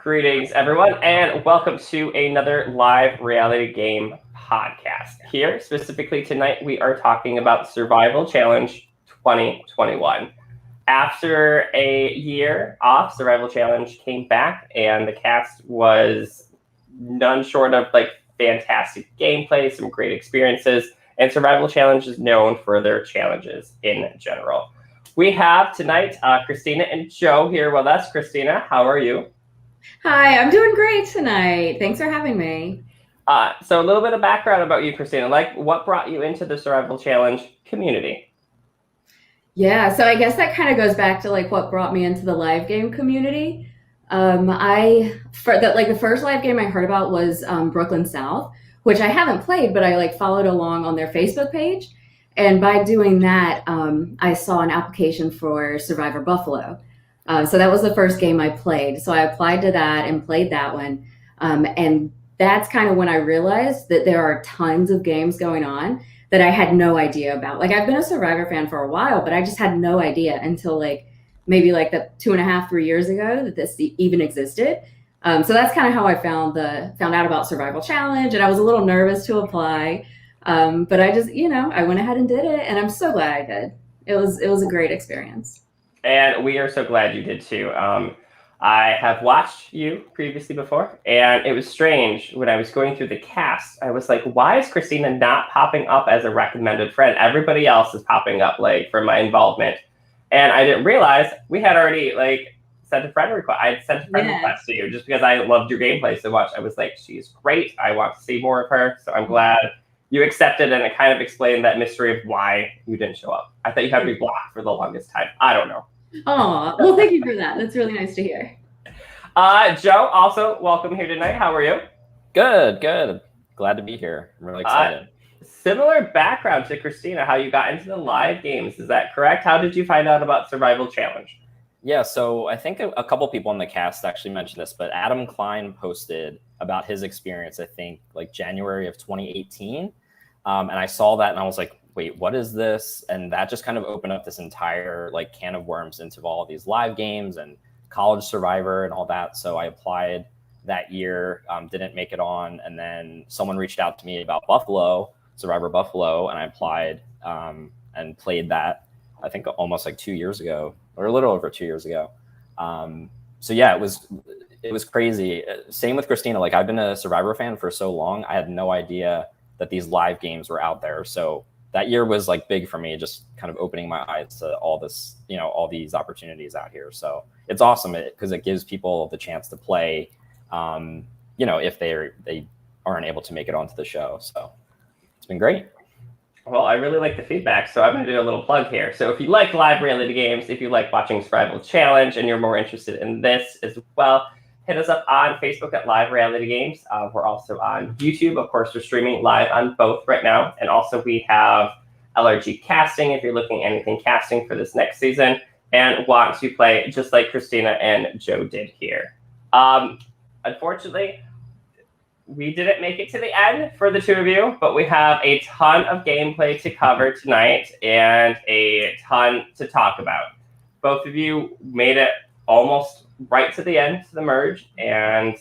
Greetings, everyone, and welcome to another live reality game podcast. Here, specifically tonight, we are talking about Survival Challenge 2021. After a year off, Survival Challenge came back, and the cast was none short of fantastic gameplay, some great experiences, and Survival Challenge is known for their challenges in general. We have tonight Christina and Joe here with us. Christina, how are you? Hi, I'm doing great tonight. Thanks for having me. So a little bit of background about you, Christina. What brought you into the Survival Challenge community? Yeah, so I guess that kind of goes back to what brought me into the live game community. The first live game I heard about was Brooklyn South, which I haven't played, but I followed along on their Facebook page. And by doing that, I saw an application for Survivor Buffalo. So that was the first game I played. So I applied to that and played that one. And that's kind of when I realized that there are tons of games going on that I had no idea about. I've been a Survivor fan for a while, but I just had no idea until maybe the 2.5, 3 years ago that this even existed. So that's kind of how I found out about Survival Challenge, and I was a little nervous to apply. But I just, I went ahead and did it, and I'm so glad I did. It was a great experience. And we are so glad you did too. I have watched you previously before, and it was strange when I was going through the cast. I was like, why is Christina not popping up as a recommended friend? Everybody else is popping up for my involvement. And I didn't realize we had already sent a friend request. I sent a friend request to you just because I loved your gameplay so much. I was like, she's great. I want to see more of her. So I'm glad you accepted, and it kind of explained that mystery of why you didn't show up. I thought you had to be blocked for the longest time. I don't know. Oh, well, thank you for that. That's really nice to hear. Joe, also welcome here tonight. How are you? Good. Glad to be here. I'm really excited. Similar background to Christina, how you got into the live games. Is that correct? How did you find out about Survival Challenge? Yeah, so I think a couple people in the cast actually mentioned this, but Adam Klein posted about his experience, I think, January of 2018. And I saw that and I was like, wait, what is this? And that just kind of opened up this entire can of worms into all of these live games and college Survivor and all that. So I applied that year, didn't make it on. And then someone reached out to me about Survivor Buffalo, and I applied and played that, I think almost 2 years ago, or a little over 2 years ago. So yeah, it was crazy. Same with Christina. I've been a Survivor fan for so long. I had no idea that these live games were out there. So that year was big for me, just kind of opening my eyes to all this, all these opportunities out here. So it's awesome because it gives people the chance to play, if they aren't able to make it onto the show. So it's been great. Well, I really like the feedback, so I'm going to do a little plug here. So if you like live reality games, if you like watching Survival Challenge, and you're more interested in this as well, hit us up on Facebook at Live Reality Games. We're also on YouTube. Of course, we're streaming live on both right now. And also we have LRG Casting if you're looking at anything casting for this next season and want to play just like Christina and Joe did here. Unfortunately, we didn't make it to the end for the two of you, but we have a ton of gameplay to cover tonight and a ton to talk about. Both of you made it almost right to the end, to the merge, and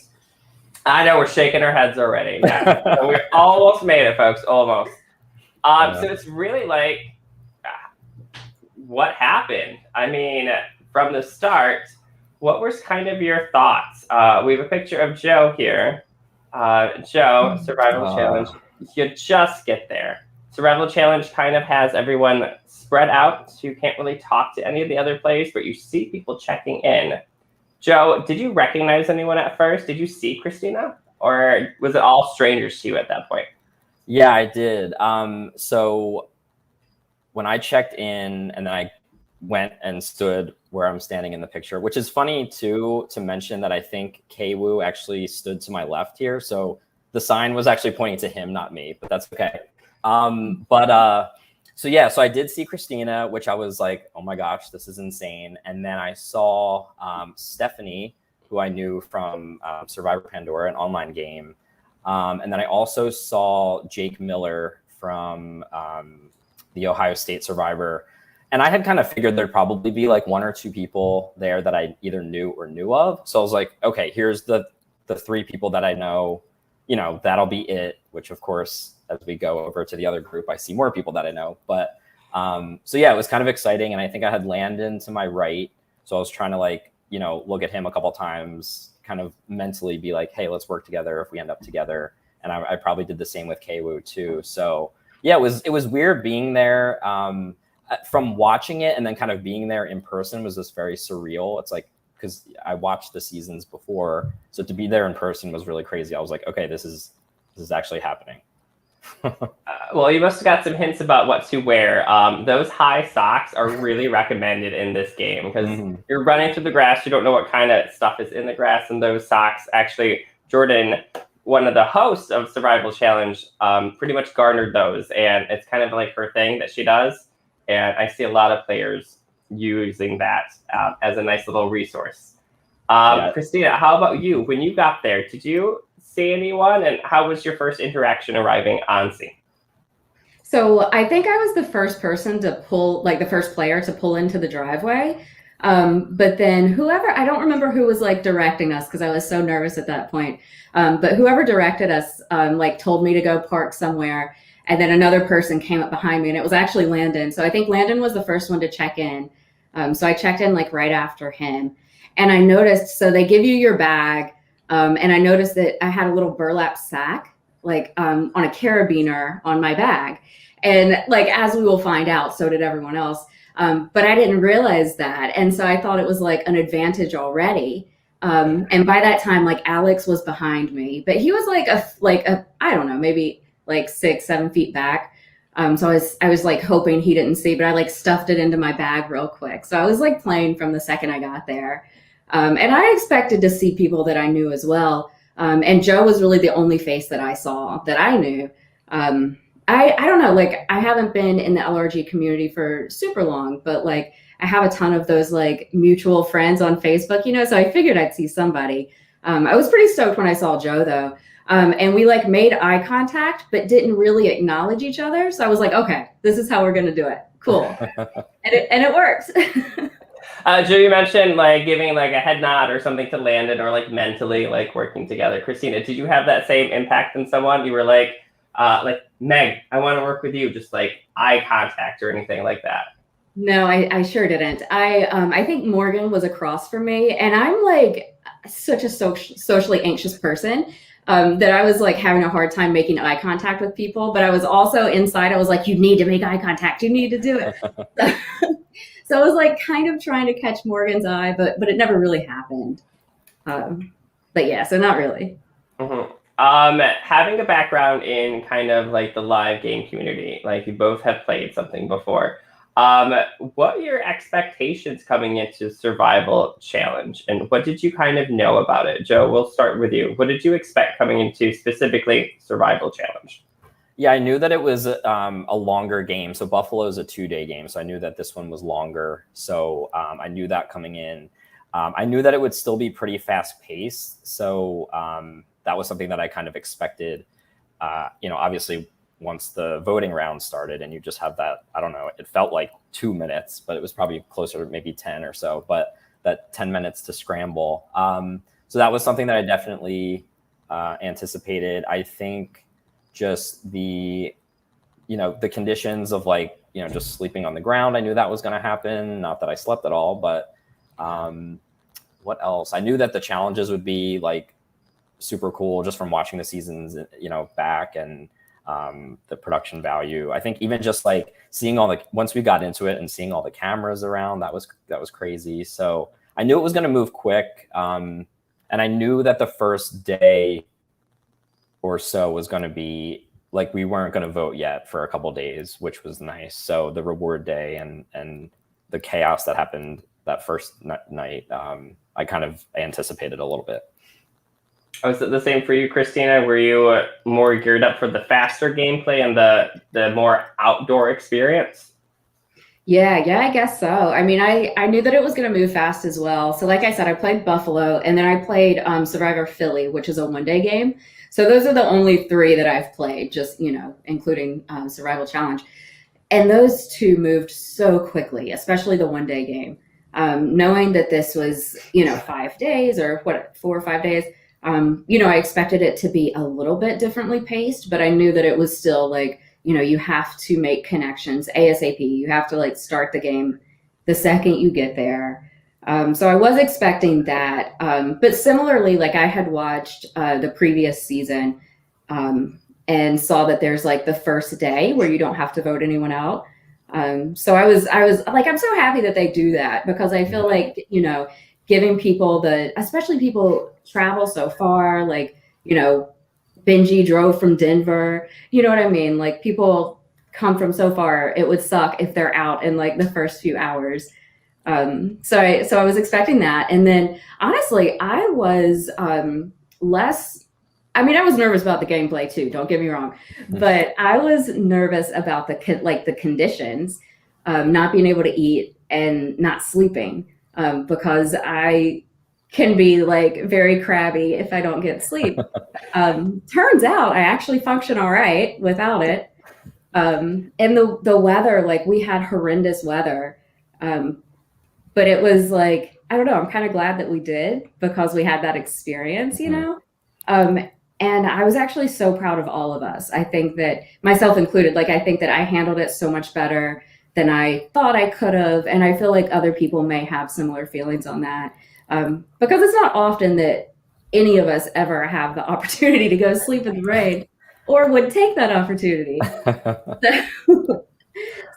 I know we're shaking our heads already. Yeah. So we almost made it, folks, almost. So it's really what happened? I mean, from the start, what was kind of your thoughts? We have a picture of Joe here. Joe, Survival Challenge, you just get there. Survival Challenge kind of has everyone spread out, so you can't really talk to any of the other players, but you see people checking in. Joe, did you recognize anyone at first? Did you see Christina? Or was it all strangers to you at that point? Yeah, I did. So when I checked in and then I went and stood where I'm standing in the picture, which is funny too, to mention that I think K-Woo actually stood to my left here. So the sign was actually pointing to him, not me, but that's okay. So I did see Christina, which I was like, oh my gosh, this is insane. And then I saw Stephanie, who I knew from Survivor Pandora, an online game. And then I also saw Jake Miller from the Ohio State Survivor. And I had kind of figured there'd probably be like 1 or 2 people there that I either knew or knew of. So I was like, okay, here's the 3 people that I know, that'll be it, which of course, as we go over to the other group, I see more people that I know. But so yeah, it was kind of exciting. And I think I had Landon to my right. So I was trying to like, look at him a couple times, kind of mentally be like, hey, let's work together if we end up together. And I probably did the same with Keiwoo too. So yeah, it was weird being there. From watching it and then kind of being there in person was just very surreal. It's like, because I watched the seasons before, so to be there in person was really crazy. I was like, okay, this is actually happening. Well, you must have got some hints about what to wear. Those high socks are really recommended in this game because you're running through the grass. You don't know what kind of stuff is in the grass, and those socks actually, Jordan, one of the hosts of Survival Challenge, pretty much garnered those, and it's kind of like her thing that she does. And I see a lot of players using that as a nice little resource. Christina, how about you? When you got there, did you see anyone? And how was your first interaction arriving on scene? So I think I was the first person to pull, like the first player to pull into the driveway. But then I don't remember who was like directing us because I was so nervous at that point. But whoever directed us like told me to go park somewhere. And then another person came up behind me, and it was actually Landon. So I think Landon was the first one to check in. So I checked in like right after him. And I noticed, so they give you your bag. And I noticed that I had a little burlap sack, like on a carabiner on my bag. And like, as we will find out, so did everyone else. But I didn't realize that. And so I thought it was like an advantage already. And by that time, like Alex was behind me, but he was like a I don't know, maybe like 6-7 feet back. So I was like hoping he didn't see, but I like stuffed it into my bag real quick. So I was like playing from the second I got there. And I expected to see people that I knew as well. And Joe was really the only face that I saw that I knew. I don't know, like I haven't been in the LRG community for super long, but like I have a ton of those like mutual friends on Facebook, so I figured I'd see somebody. I was pretty stoked when I saw Joe though. And we like made eye contact, but didn't really acknowledge each other. So I was like, okay, this is how we're going to do it. Cool. and it works. Joe, you mentioned like giving like a head nod or something to Landon or like mentally like working together. Christina, did you have that same impact in someone? You were like Meg, I want to work with you. Just like eye contact or anything like that. No, I sure didn't. I think Morgan was across from me, and I'm like such a socially anxious person. That I was like having a hard time making eye contact with people, but I was also inside. I was like, you need to make eye contact. You need to do it. So I was like kind of trying to catch Morgan's eye, but it never really happened. But yeah, so not really. Having a background in kind of like the live game community, like you both have played something before. What are your expectations coming into Survival Challenge, and what did you kind of know about it? Joe, we'll start with you. What did you expect coming into specifically Survival Challenge? Yeah, I knew that it was a longer game. So Buffalo is a 2-day game, so I knew that this one was longer. So I knew that coming in. I knew that it would still be pretty fast paced. So that was something that I kind of expected. Obviously, once the voting round started and you just have that, I don't know, it felt like 2 minutes, but it was probably closer to maybe 10 or so, but that 10 minutes to scramble. So that was something that I definitely anticipated. I think just the conditions of like, just sleeping on the ground, I knew that was going to happen. Not that I slept at all, but what else? I knew that the challenges would be like super cool just from watching the seasons, back, and the production value. I think even just like seeing once we got into it and seeing all the cameras around, that was crazy. So I knew it was going to move quick. And I knew that the first day or so was going to be like, we weren't going to vote yet for a couple of days, which was nice. So the reward day and the chaos that happened that first night, I kind of anticipated a little bit. Was it the same for you, Christina? Were you more geared up for the faster gameplay and the more outdoor experience? Yeah, I guess so. I mean, I knew that it was going to move fast as well. So like I said, I played Buffalo, and then I played Survivor Philly, which is a 1-day game. So those are the only 3 that I've played, just, including Survival Challenge. And those two moved so quickly, especially the 1 day game. Knowing that this was, 5 days or 4 or 5 days, I expected it to be a little bit differently paced, but I knew that it was still like, you have to make connections ASAP. You have to like start the game the second you get there. So I was expecting that. But similarly, like I had watched the previous season and saw that there's like the first day where you don't have to vote anyone out. So I was like, I'm so happy that they do that, because I feel like, giving people especially people travel so far, like, Benji drove from Denver, you know what I mean? Like people come from so far, it would suck if they're out in like the first few hours. So I was expecting that. And then honestly, I was less, I mean, I was nervous about the gameplay too, don't get me wrong, but I was nervous about the conditions, not being able to eat and not sleeping, because I can be like very crabby if I don't get sleep. Turns out I actually function all right without it. And the weather, like we had horrendous weather. But it was like, I don't know, I'm kind of glad that we did, because we had that experience, and I was actually so proud of all of us. I think that, myself included, like I think that I handled it so much better than I thought I could have. And I feel like other people may have similar feelings on that, because it's not often that any of us ever have the opportunity to go sleep in the rain or would take that opportunity.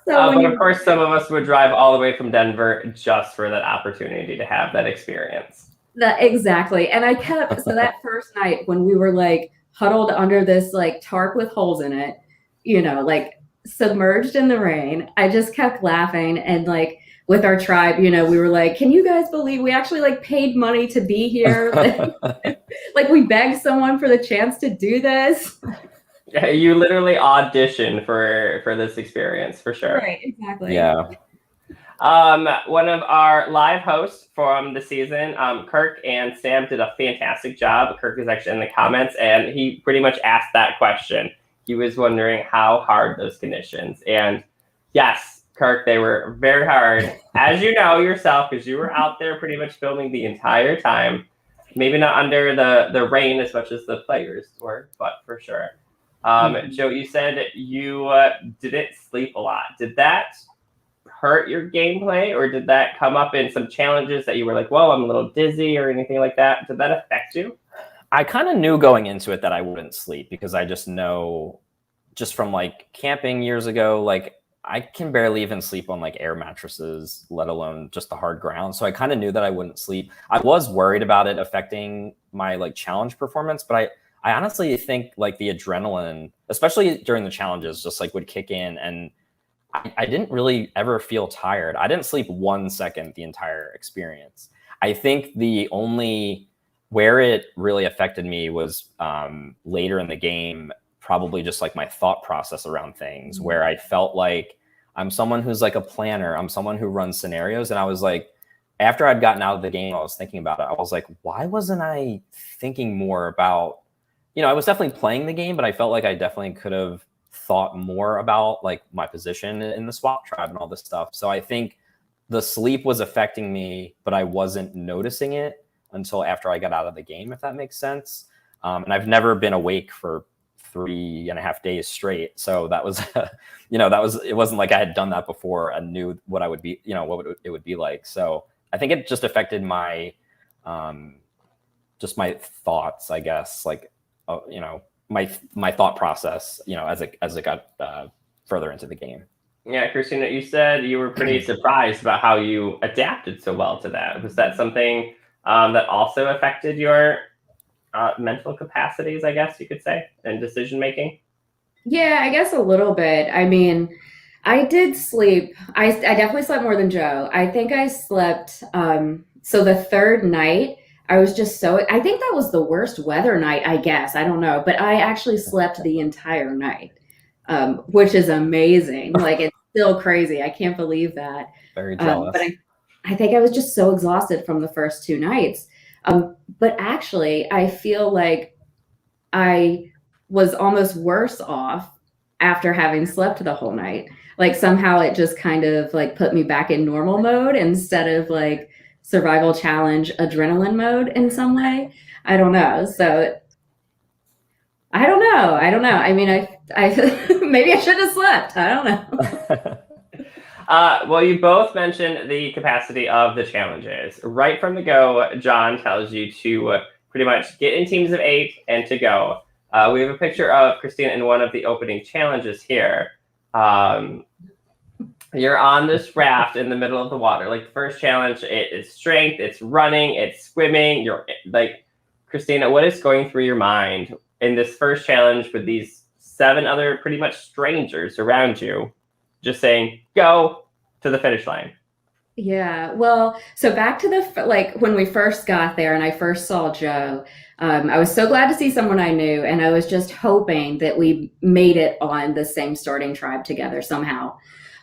But of course, some of us would drive all the way from Denver just for that opportunity to have that experience. Exactly. And I kept, so that first night when we were like huddled under this like tarp with holes in it, like submerged in the rain, I just kept laughing. And like with our tribe, we were like, can you guys believe we actually like paid money to be here? Like we begged someone for the chance to do this. You literally auditioned for this experience, for sure. Right, exactly. Yeah. One of our live hosts from the season, Kirk and Sam, did a fantastic job. Kirk is actually in the comments, and he pretty much asked that question. He was wondering how hard those conditions. And yes, Kirk, they were very hard, as you know yourself, because you were out there pretty much filming the entire time. Maybe not under the rain as much as the players were, but for sure. Joe, you said you didn't sleep a lot. Did that hurt your gameplay, or did that come up in some challenges that you were like, well, I'm a little dizzy or anything like that? Did that affect you? I kind of knew going into it that I wouldn't sleep, because I just know, just from like camping years ago, like I can barely even sleep on like air mattresses, let alone just the hard ground. So I kind of knew that I wouldn't sleep. I was worried about it affecting my like challenge performance, but I honestly think like the adrenaline, especially during the challenges, just like would kick in, and I didn't really ever feel tired. I didn't sleep 1 second the entire experience. I think the only where it really affected me was later in the game, probably just like my thought process around things, where I felt like I'm someone who's like a planner. I'm someone who runs scenarios. And I was like, after I'd gotten out of the game, I was thinking about it. I was like, why wasn't I thinking more about, I was definitely playing the game, but I felt like I definitely could have thought more about like my position in the swap tribe and all this stuff. So I think the sleep was affecting me, but I wasn't noticing it until after I got out of the game, if that makes sense. And I've never been awake for 3.5 days straight. So that was, it wasn't like I had done that before and knew what I would be, it would be like. So I think it just affected my, just my thoughts, I guess, like, my thought process, as it got further into the game. Yeah, Christina, you said you were pretty surprised about how you adapted so well to that. Was that something that also affected your mental capacities, I guess you could say, and decision making? Yeah, I guess a little bit. I mean, I did sleep. I definitely slept more than Joe. I think I slept. So the third night, I was just I think that was the worst weather night, I guess. I don't know. But I actually slept the entire night, which is amazing. Like, it's still crazy. I can't believe that. Very jealous. But I think I was just so exhausted from the first 2 nights. But actually, I feel like I was almost worse off after having slept the whole night. Like somehow it just kind of like put me back in normal mode instead of like survival challenge adrenaline mode in some way. I don't know. So I don't know. I mean, I maybe I should have slept. I don't know. Well, you both mentioned the capacity of the challenges. Right from the go, John tells you to pretty much get in teams of 8 and to go. We have a picture of Christina in one of the opening challenges here. You're on this raft in the middle of the water. Like the first challenge, it is strength, it's running, it's swimming. You're like, Christina, what is going through your mind in this first challenge with these 7 other pretty much strangers around you, just saying, go to the finish line? Yeah, well, so back to the like when we first got there and I first saw Joe, I was so glad to see someone I knew, and I was just hoping that we made it on the same starting tribe together somehow.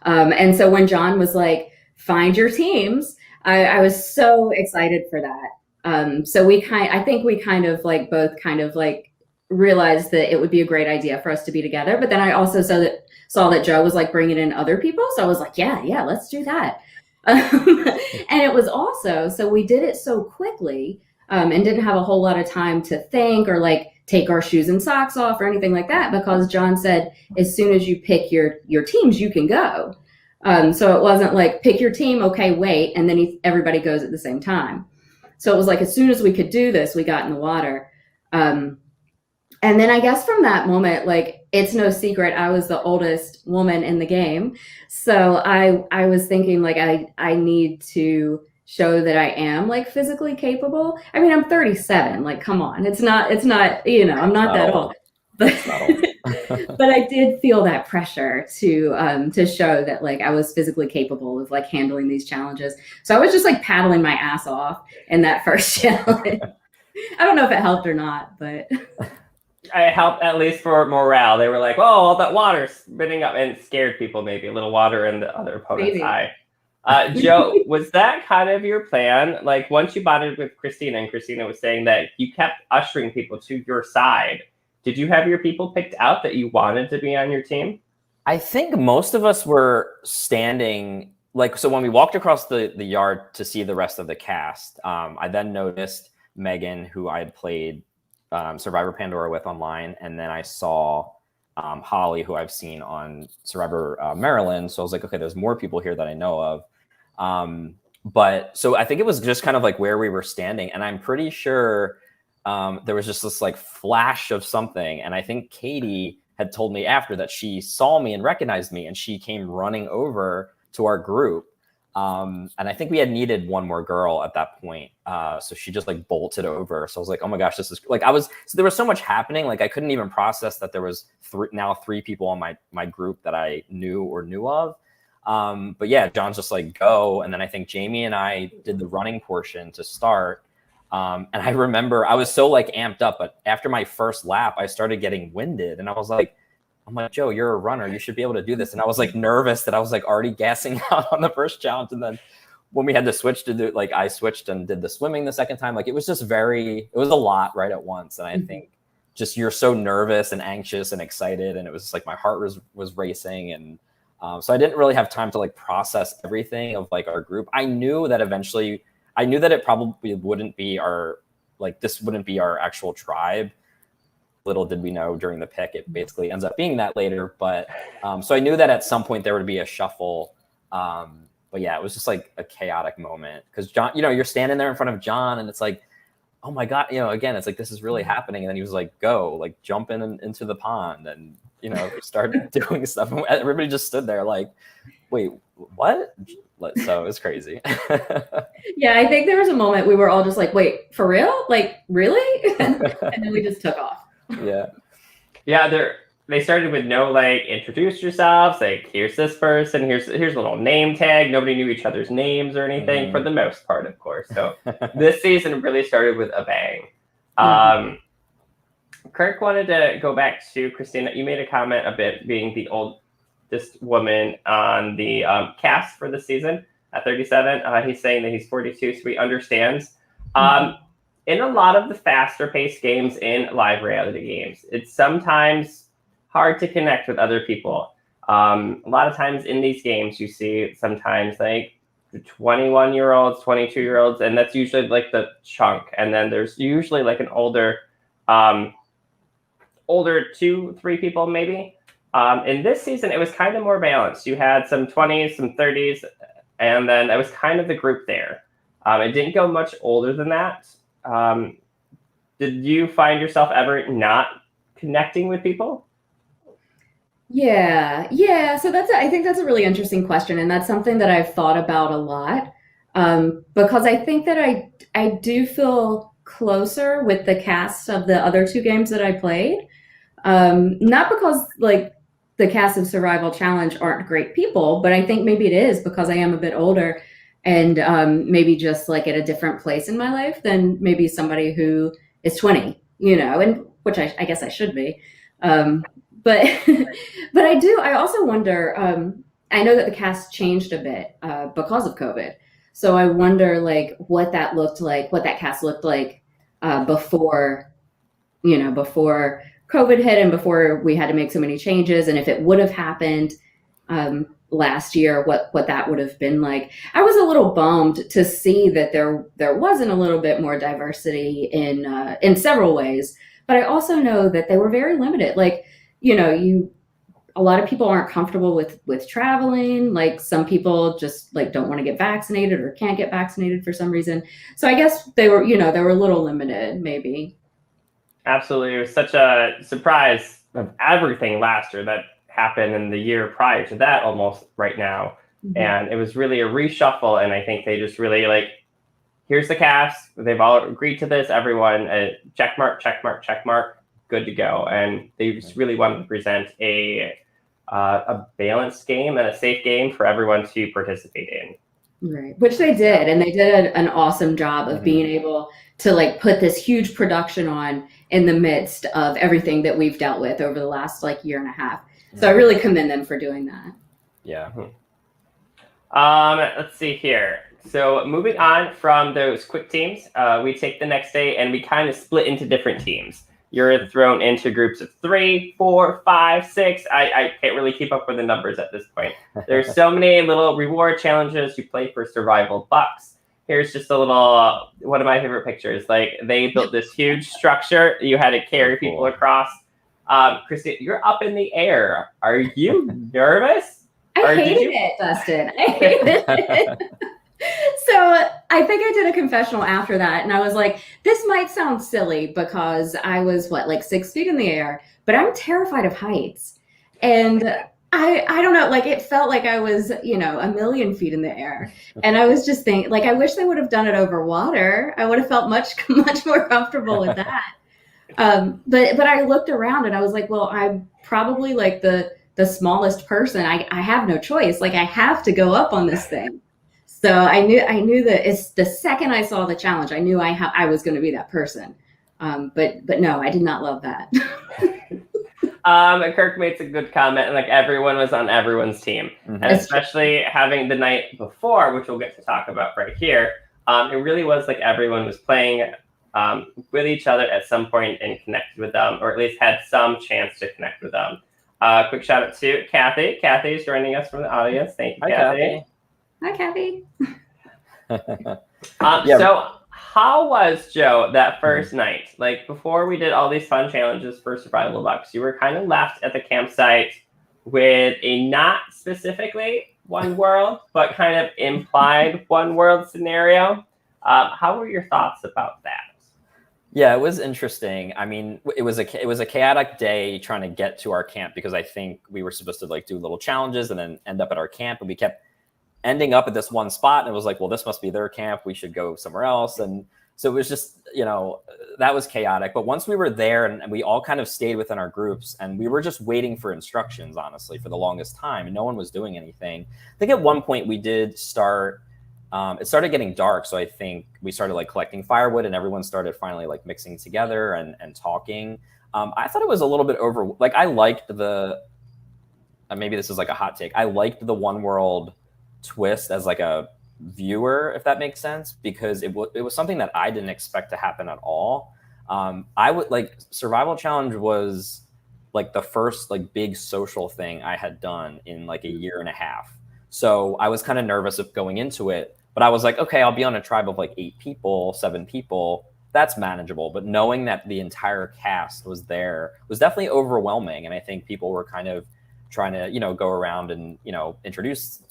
And so when John was like, "Find your teams," I was so excited for that. So I think we kind of like both kind of like realized that it would be a great idea for us to be together. But then I also saw that Joe was like bringing in other people, so I was like, yeah, let's do that. And it was also, so we did it so quickly, and didn't have a whole lot of time to think or like take our shoes and socks off or anything like that, because John said, as soon as you pick your teams, you can go. So it wasn't like pick your team, okay, wait, and then everybody goes at the same time. So it was like, as soon as we could do this, we got in the water. And then I guess from that moment, like, it's no secret, I was the oldest woman in the game. So I was thinking like, I need to show that I am like physically capable. I mean, I'm 37, like, come on. It's not, I'm not that old. But, but I did feel that pressure to show that like I was physically capable of like handling these challenges. So I was just like paddling my ass off in that first challenge. I don't know if it helped or not, but It helped at least for morale. They were like, "Oh, all that water spitting up," and it scared people. Maybe a little water in the other opponent's eye. Joe, was that kind of your plan? Like once you bonded with Christina, and Christina was saying that you kept ushering people to your side, did you have your people picked out that you wanted to be on your team? I think most of us were standing, like, so when we walked across the yard to see the rest of the cast, I then noticed Megan, who I had played Survivor Pandora with online, and then I saw Holly, who I've seen on Survivor Maryland. So I was like, okay, there's more people here that I know of. But so I think it was just kind of like where we were standing, and I'm pretty sure there was just this like flash of something, and I think Katie had told me after that she saw me and recognized me, and she came running over to our group. And I think we had needed one more girl at that point. So she just like bolted over. So I was like, oh my gosh, this is like, so there was so much happening. Like I couldn't even process that there was three people on my group that I knew or knew of. But yeah, John's just like, go. And then I think Jamie and I did the running portion to start. And I remember I was so like amped up, but after my first lap, I started getting winded, and I'm like, Joe, you're a runner. You should be able to do this. And I was like nervous that I was like already gassing out on the first challenge. And then when we had to switch to do, like I switched and did the swimming the second time, like it was just it was a lot right at once. And I think just you're so nervous and anxious and excited. And it was like my heart was racing. And so I didn't really have time to like process everything of like our group. I knew that it probably wouldn't be this wouldn't be our actual tribe. Little did we know during the pick, it basically ends up being that later. But so I knew that at some point there would be a shuffle. But yeah, it was just like a chaotic moment because John, you're standing there in front of John and it's like, oh my God, again, it's like, this is really happening. And then he was like, go, like jump into the pond and, start doing stuff. And everybody just stood there like, wait, what? So it was crazy. Yeah, I think there was a moment we were all just like, wait, for real? Like, really? And then we just took off. Yeah. They started with no like introduce yourselves, like here's this person, here's a little name tag. Nobody knew each other's names or anything for the most part, of course. So this season really started with a bang. Kirk wanted to go back to Christina. You made a comment about being the oldest woman on the cast for the season at 37. He's saying that he's 42, so he understands. In a lot of the faster paced games in live reality games, it's sometimes hard to connect with other people. A lot of times in these games, you see sometimes like 21-year-olds, 22-year-olds, and that's usually like the chunk. And then there's usually like an older 2-3 people maybe. In this season, it was kind of more balanced. You had some 20s, some 30s, and then it was kind of the group there. It didn't go much older than that. Did you find yourself ever not connecting with people? Yeah. So I think that's a really interesting question, and that's something that I've thought about a lot, because I think that I do feel closer with the cast of the other two games that I played. Not because like the cast of Survival Challenge aren't great people, but I think maybe it is because I am a bit older and maybe just like at a different place in my life than maybe somebody who is 20, and which I guess I should be. But but I also wonder, I know that the cast changed a bit because of COVID. So I wonder like what that cast looked like before COVID hit and before we had to make so many changes, and if it would have happened last year, what that would have been like. I was a little bummed to see that there wasn't a little bit more diversity in several ways, but I also know that they were very limited. Like, a lot of people aren't comfortable with traveling. Like some people just like don't want to get vaccinated or can't get vaccinated for some reason. So I guess they were a little limited, maybe. Absolutely. It was such a surprise of everything last year that happened in the year prior to that almost right now. Mm-hmm. And it was really a reshuffle. And I think they just really like, here's the cast. They've all agreed to this. Everyone, check mark, good to go. And they just really wanted to present a balanced game and a safe game for everyone to participate in. Right, which they did, and they did an awesome job of being able to like put this huge production on in the midst of everything that we've dealt with over the last like year and a half. So I really commend them for doing that. Yeah. Let's see here. So moving on from those quick teams, we take the next day and we kind of split into different teams. You're thrown into groups of 3, 4, 5, 6. I can't really keep up with the numbers at this point. There's so many little reward challenges. You play for survival bucks. Here's just a little, one of my favorite pictures. Like they built this huge structure. You had to carry people across. Christina, you're up in the air. Are you nervous? I hated it, Dustin. I hated it. So I think I did a confessional after that, and I was like, this might sound silly because I was like 6 feet in the air, but I'm terrified of heights. And I don't know, like it felt like I was, a million feet in the air. And I was just thinking, like, I wish they would have done it over water. I would have felt much more comfortable with that. But I looked around and I was like, well, I'm probably like the smallest person. I have no choice. Like I have to go up on this thing. So I knew that it's the second I saw the challenge, I knew I was going to be that person. But no, I did not love that. Kirk makes a good comment, and like everyone was on everyone's team, and especially having the night before, which we'll get to talk about right here. It really was like everyone was playing with each other at some point and connected with them, or at least had some chance to connect with them. Quick shout out to Kathy. Kathy is joining us from the audience. Thank you, Kathy. Hi, Kathy. So how was, Joe, that first night? Like before we did all these fun challenges for Survival Bucks, you were kind of left at the campsite with a not specifically one world, but kind of implied one world scenario. How were your thoughts about that? Yeah, it was interesting. I mean, it was a chaotic day trying to get to our camp because I think we were supposed to like do little challenges and then end up at our camp, and we kept ending up at this one spot, and it was like, well, this must be their camp. We should go somewhere else. And so it was just, that was chaotic. But once we were there and we all kind of stayed within our groups and we were just waiting for instructions, honestly, for the longest time, and no one was doing anything. I think at one point we did start, it started getting dark. So I think we started like collecting firewood and everyone started finally like mixing together and talking. I thought it was a little bit like I liked maybe this is like a hot take. I liked the one world twist as like a viewer, if that makes sense, because it was something that I didn't expect to happen at all. I would like Survival Challenge was like the first like big social thing I had done in like a year and a half. So I was kind of nervous of going into it, but I was like, okay, I'll be on a tribe of like 8 people, 7 people. That's manageable. But knowing that the entire cast was there was definitely overwhelming. And I think people were kind of trying to, go around and, introduce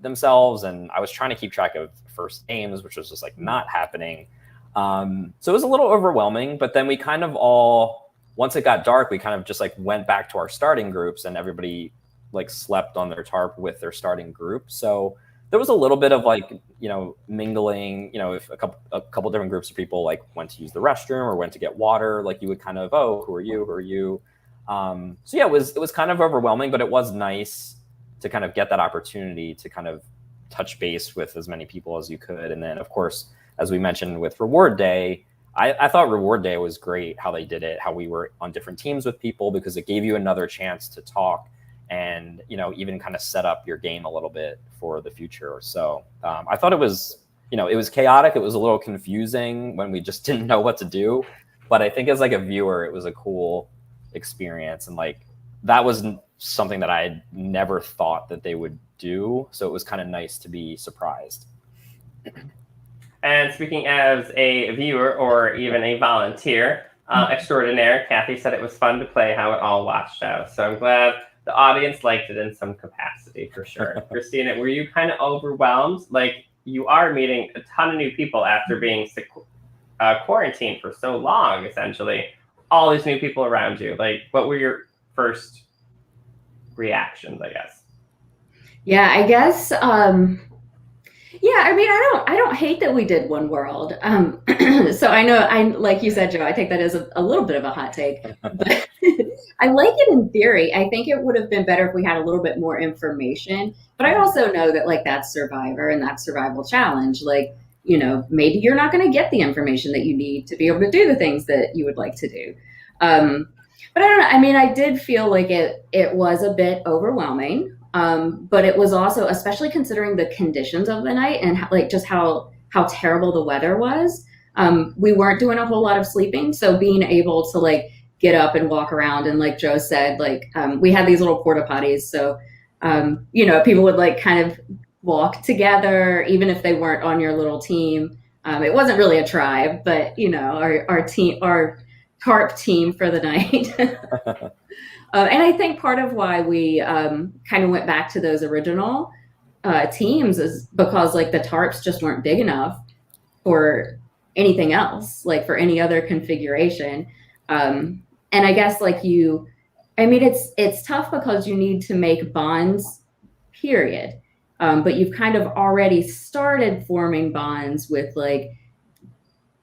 themselves. And I was trying to keep track of first names, which was just like not happening. So it was a little overwhelming, but then we kind of all, once it got dark, we kind of just like went back to our starting groups, and everybody like slept on their tarp with their starting group. So there was a little bit of like, mingling, if a couple different groups of people like went to use the restroom or went to get water, like you would kind of, oh, who are you? Who are you? So yeah, it was kind of overwhelming, but it was nice to kind of get that opportunity to kind of touch base with as many people as you could. And then of course, as we mentioned with Reward Day, I thought Reward Day was great, how they did it, how we were on different teams with people, because it gave you another chance to talk and, even kind of set up your game a little bit for the future. So I thought it was, it was chaotic. It was a little confusing when we just didn't know what to do. But I think as like a viewer, it was a cool experience. And like, that was something that I had never thought that they would do. So it was kind of nice to be surprised. And speaking as a viewer or even a volunteer extraordinaire, Kathy said it was fun to play how it all watched out. So I'm glad the audience liked it in some capacity for sure. Christina, were you kind of overwhelmed? Like, you are meeting a ton of new people after being quarantined for so long, essentially. All these new people around you. Like, what were your first reactions, I guess? Yeah, I guess. Yeah, I mean, I don't hate that we did One World. So I know, like you said, Joe, I think that is a little bit of a hot take, but I like it in theory. I think it would have been better if we had a little bit more information, but I also know that like that's Survivor and that's Survival Challenge. Like, maybe you're not going to get the information that you need to be able to do the things that you would like to do. But I don't know. I mean, I did feel like it was a bit overwhelming. But it was also, especially considering the conditions of the night and like just how terrible the weather was. We weren't doing a whole lot of sleeping. So being able to like get up and walk around, and like Joe said, like we had these little porta potties. So, people would like kind of walk together, even if they weren't on your little team. It wasn't really a tribe, but our tarp team for the night. And I think part of why we kind of went back to those original teams is because like the tarps just weren't big enough for anything else, like for any other configuration. And I guess like it's tough because you need to make bonds, period. But you've kind of already started forming bonds with like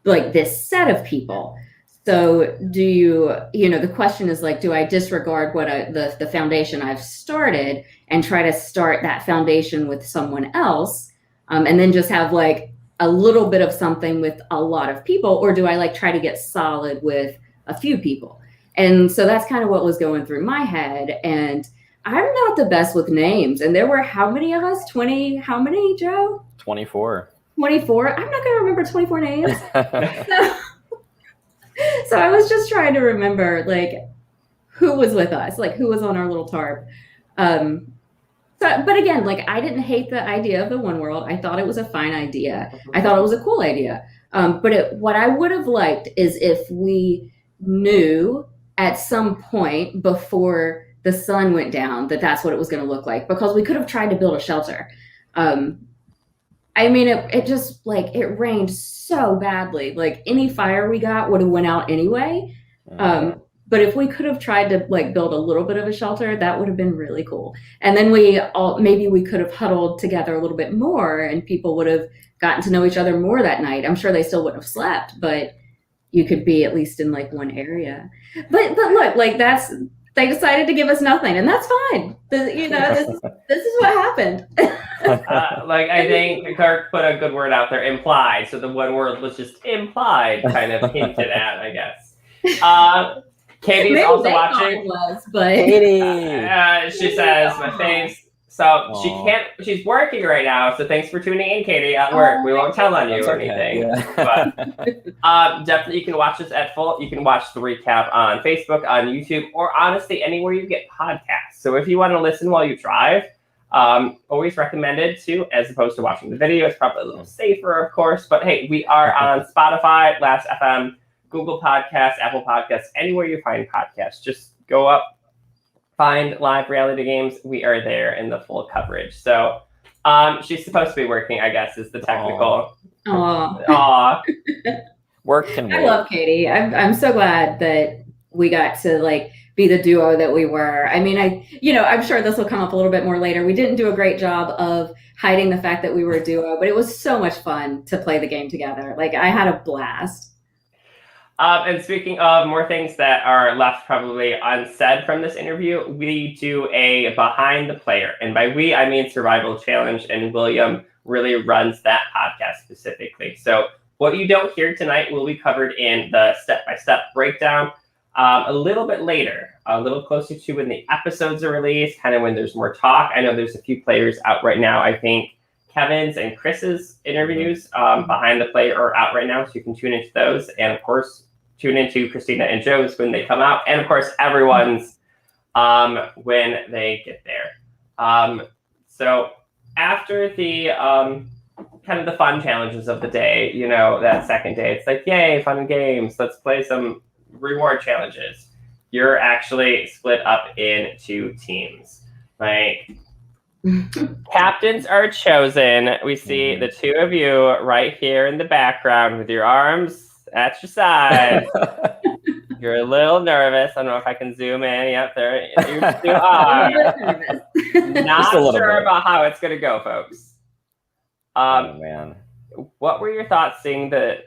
this set of people. So do you, the question is like, do I disregard what the foundation I've started and try to start that foundation with someone else, and then just have like a little bit of something with a lot of people, or do I like try to get solid with a few people? And so that's kind of what was going through my head. And I'm not the best with names. And there were how many of us? 20? How many, Joe? 24. 24. I'm not going to remember 24 names. So I was just trying to remember like who was with us, like who was on our little tarp. But again, like I didn't hate the idea of the One World. I thought it was a fine idea. I thought it was a cool idea. But what I would have liked is if we knew at some point before the sun went down that that's what it was going to look like, because we could have tried to build a shelter. I mean, it just like it rained so badly. Like any fire we got would have went out anyway. But if we could have tried to like build a little bit of a shelter, that would have been really cool. And then maybe we could have huddled together a little bit more, and people would have gotten to know each other more that night. I'm sure they still wouldn't have slept, but you could be at least in like one area. But look, like they decided to give us nothing, and that's fine. This is what happened. I think Kirk put a good word out there, implied. So the one word was just implied, kind of hinted at, I guess. Katie's also watching. Katie. She says, my faves So Aw. she's working right now. So thanks for tuning in, Katie, at work. We won't tell on you That's or okay. anything. Yeah. But definitely you can watch us at full. You can watch the recap on Facebook, on YouTube, or honestly anywhere you get podcasts. So if you want to listen while you drive, always recommended to, as opposed to watching the video. It's probably a little safer, of course. But hey, we are on Spotify, Last FM, Google Podcasts, Apple Podcasts, anywhere you find podcasts. Just go up, find Live Reality Games. We are there in the full coverage. So she's supposed to be working, I guess, is the technical. Aw. Work can wait. I love Katie. I'm so glad that we got to like be the duo that we were. I mean, I'm sure this will come up a little bit more later. We didn't do a great job of hiding the fact that we were a duo, but it was so much fun to play the game together. Like, I had a blast. And speaking of more things that are left probably unsaid from this interview, we do a behind the player. And by we, I mean Survival Challenge, and William really runs that podcast specifically. So what you don't hear tonight will be covered in the step-by-step breakdown a little bit later, a little closer to when the episodes are released, kind of when there's more talk. I know there's a few players out right now. I think Kevin's and Chris's interviews behind the play are out right now, so you can tune into those. And of course, tune into Christina and Joe's when they come out. And of course, everyone's when they get there. So after the kind of the fun challenges of the day, that second day, it's like, yay, fun and games. Let's play some reward challenges. You're actually split up into teams. Like, captains are chosen. We see the two of you right here in the background with your arms at your side. You're a little nervous. I don't know if I can zoom in. Yep, there you are. Not sure about how it's going to go, folks. Oh, man. What were your thoughts seeing the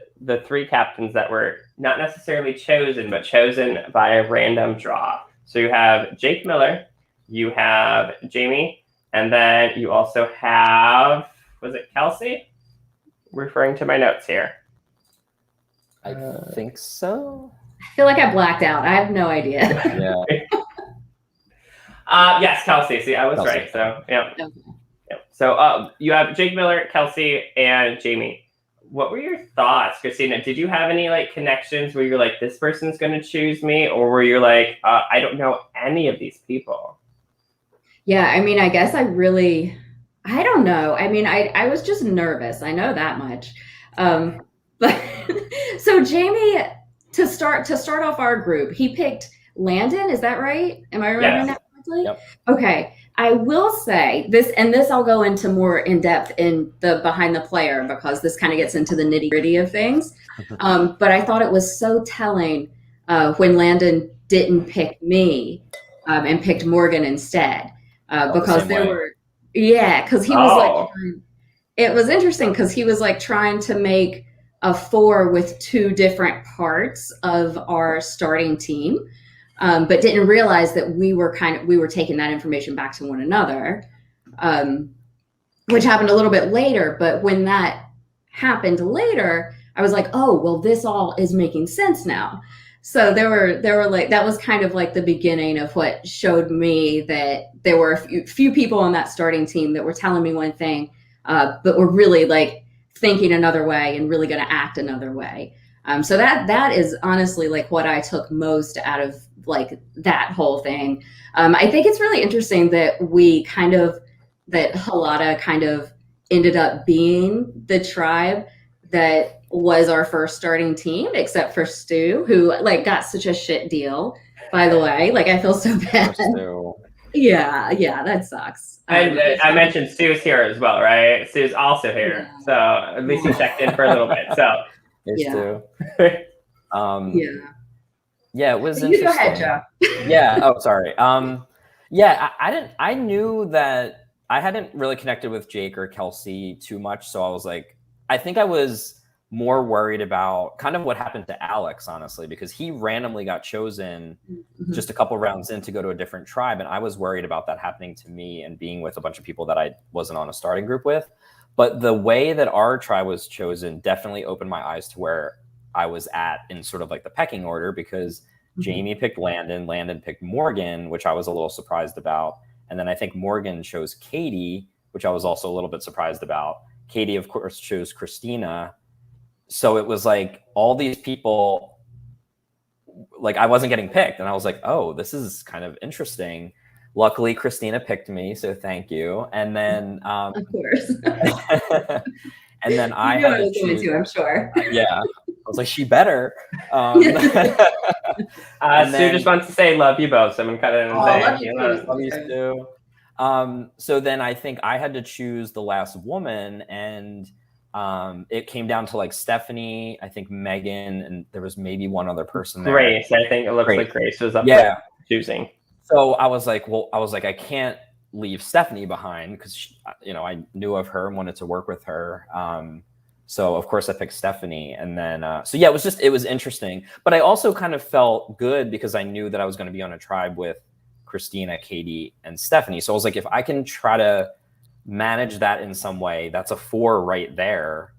three captains that were not necessarily chosen, but chosen by a random draw? So you have Jake Miller, you have Jamie, and then you also have, was it Kelsey? Referring to my notes here. I think so. I feel like I blacked out. I have no idea. Yeah. Yes, Kelsey. See, I was Kelsey. right. So, yeah. Okay. Yep. So you have Jake Miller, Kelsey, and Jamie. What were your thoughts, Christina? Did you have any connections where you're like, this person's going to choose me? Or were you like, I don't know any of these people? Yeah, I mean, I guess I don't know. I mean, I was just nervous. I know that much. But so Jamie, to start off our group, he picked Landon. Is that right? Am I remembering that correctly? Yep. Okay. I will say this, and this I'll go into more in depth in the behind the player, because this kind of gets into the nitty gritty of things. But I thought it was so telling when Landon didn't pick me and picked Morgan instead, because there were, because he was it was interesting because he was like trying to make a 4 with 2 different parts of our starting team. But didn't realize that we were taking that information back to one another, which happened a little bit later. But when that happened later, I was like, oh, well, this all is making sense now. So there were like, that was kind of like the beginning of what showed me that there were a few people on that starting team that were telling me one thing, but were really like thinking another way and really going to act another way. So that is honestly like what I took most out of like that whole thing. I think it's really interesting that that Halata kind of ended up being the tribe that was our first starting team, except for Stu, who like got such a shit deal, by the way. Like, I feel so bad. Yeah, that sucks. And I mentioned Stu's here as well, right? Stu's also here. Yeah. So at least he checked in for a little bit. So Stu. Yeah, it was you interesting. Go ahead, Joe. Yeah. Oh, sorry. I knew that I hadn't really connected with Jake or Kelsey too much. So I was like, I think I was more worried about kind of what happened to Alex, honestly, because he randomly got chosen just a couple rounds in to go to a different tribe. And I was worried about that happening to me and being with a bunch of people that I wasn't on a starting group with. But the way that our tribe was chosen definitely opened my eyes to where I was at in sort of like the pecking order, because Jamie picked Landon picked Morgan, which I was a little surprised about. And then I think Morgan chose Katie, which I was also a little bit surprised about. Katie, of course, chose Christina. So it was like all these people, like I wasn't getting picked. And I was like, oh, this is kind of interesting. Luckily, Christina picked me, so thank you. And then, Of course. and then I You knew had I to was going choose. to, I'm sure. Yeah, I was like, she better. Sue just wants to say love you both. So I'm gonna cut it and say love you too. Love you, Sue. So then I think I had to choose the last woman, and it came down to like Stephanie, I think Megan, and there was maybe one other person there. Grace, I think it looks like Grace was up yeah. for choosing. So I was like, I can't leave Stephanie behind because, you know, I knew of her and wanted to work with her. So of course I picked Stephanie, and then, so yeah, it was interesting, but I also kind of felt good because I knew that I was going to be on a tribe with Christina, Katie, and Stephanie. So I was like, if I can try to manage that in some way, that's a 4 right there.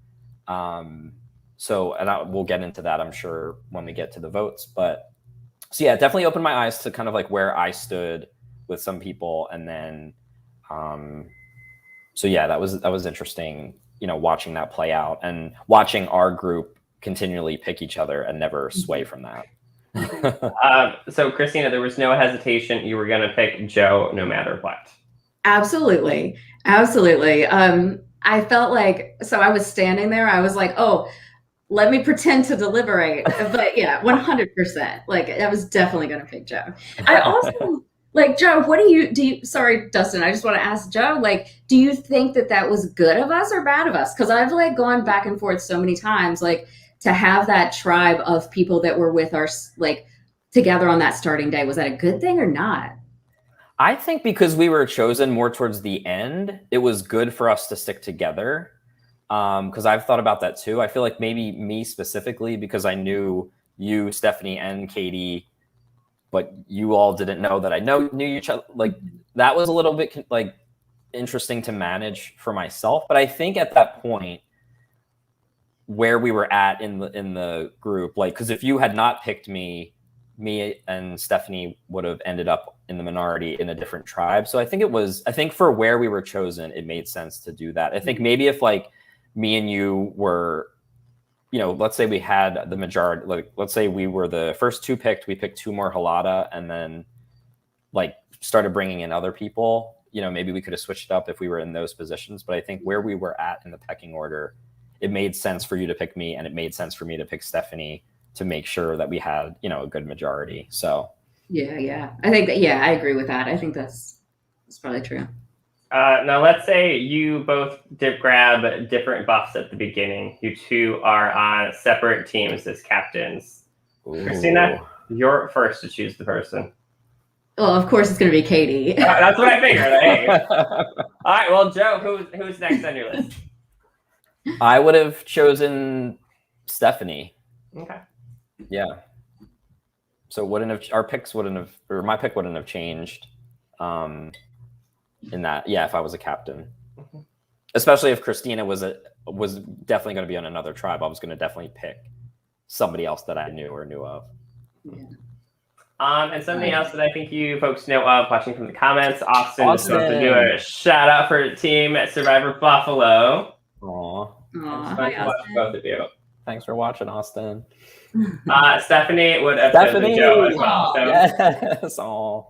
So, and we'll get into that, I'm sure, when we get to the votes, but so yeah, it definitely opened my eyes to kind of like where I stood with some people. And then, so yeah, that was interesting, you know, watching that play out and watching our group continually pick each other and never sway from that. So Christina, there was no hesitation. You were going to pick Joe no matter what. Absolutely. Absolutely. I felt like, so I was standing there, I was like, oh, let me pretend to deliberate. But yeah, 100%. Like I was definitely going to pick Joe. I also like, Joe, what do you, sorry, Dustin, I just want to ask Joe, like, do you think that was good of us or bad of us? Because I've like gone back and forth so many times, like to have that tribe of people that were with our, like together on that starting day. Was that a good thing or not? I think because we were chosen more towards the end, it was good for us to stick together. Because I've thought about that too. I feel like maybe me specifically, because I knew you, Stephanie, and Katie, but you all didn't know that I knew each other. Like that was a little bit like interesting to manage for myself. But I think at that point where we were at in the group, like, because if you had not picked me and Stephanie would have ended up in the minority in a different tribe. So I think for where we were chosen, it made sense to do that. I think maybe if like me and you were, you know, let's say we had the majority, like, let's say we were the first 2 picked, we picked 2 more Halata and then like started bringing in other people, you know, maybe we could have switched it up if we were in those positions. But I think where we were at in the pecking order, it made sense for you to pick me and it made sense for me to pick Stephanie to make sure that we had, you know, a good majority. So yeah. I think that, yeah, I agree with that. I think that's probably true. Now, let's say you both did grab different buffs at the beginning. You two are on separate teams as captains. Ooh. Christina, you're first to choose the person. Well, of course, it's going to be Katie. That's what I figured. Hey. All right. Well, Joe, who's next on your list? I would have chosen Stephanie. Okay. Yeah. So our picks wouldn't have, or my pick wouldn't have changed. In that, yeah, if I was a captain, especially if Christina was definitely going to be on another tribe, I was going to definitely pick somebody else that I knew or knew of. Yeah. And something else that I think you folks know of watching from the comments, Austin just wants to do a shout out for Team Survivor Buffalo. Aww. Hi, Austin. Both of you. Thanks for watching, Austin. Stephanie would have chosen Joe as well. So. Yes. Aww.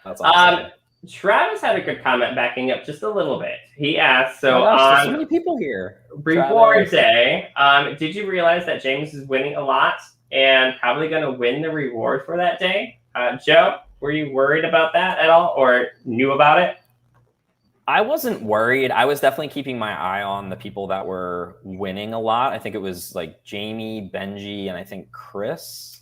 That's awesome. Travis had a good comment backing up just a little bit. He asked, so there's so many people here. Reward Day, did you realize that James is winning a lot and probably going to win the reward for that day? Joe, were you worried about that at all or knew about it? I wasn't worried. I was definitely keeping my eye on the people that were winning a lot. I think it was like Jamie, Benji, and I think Chris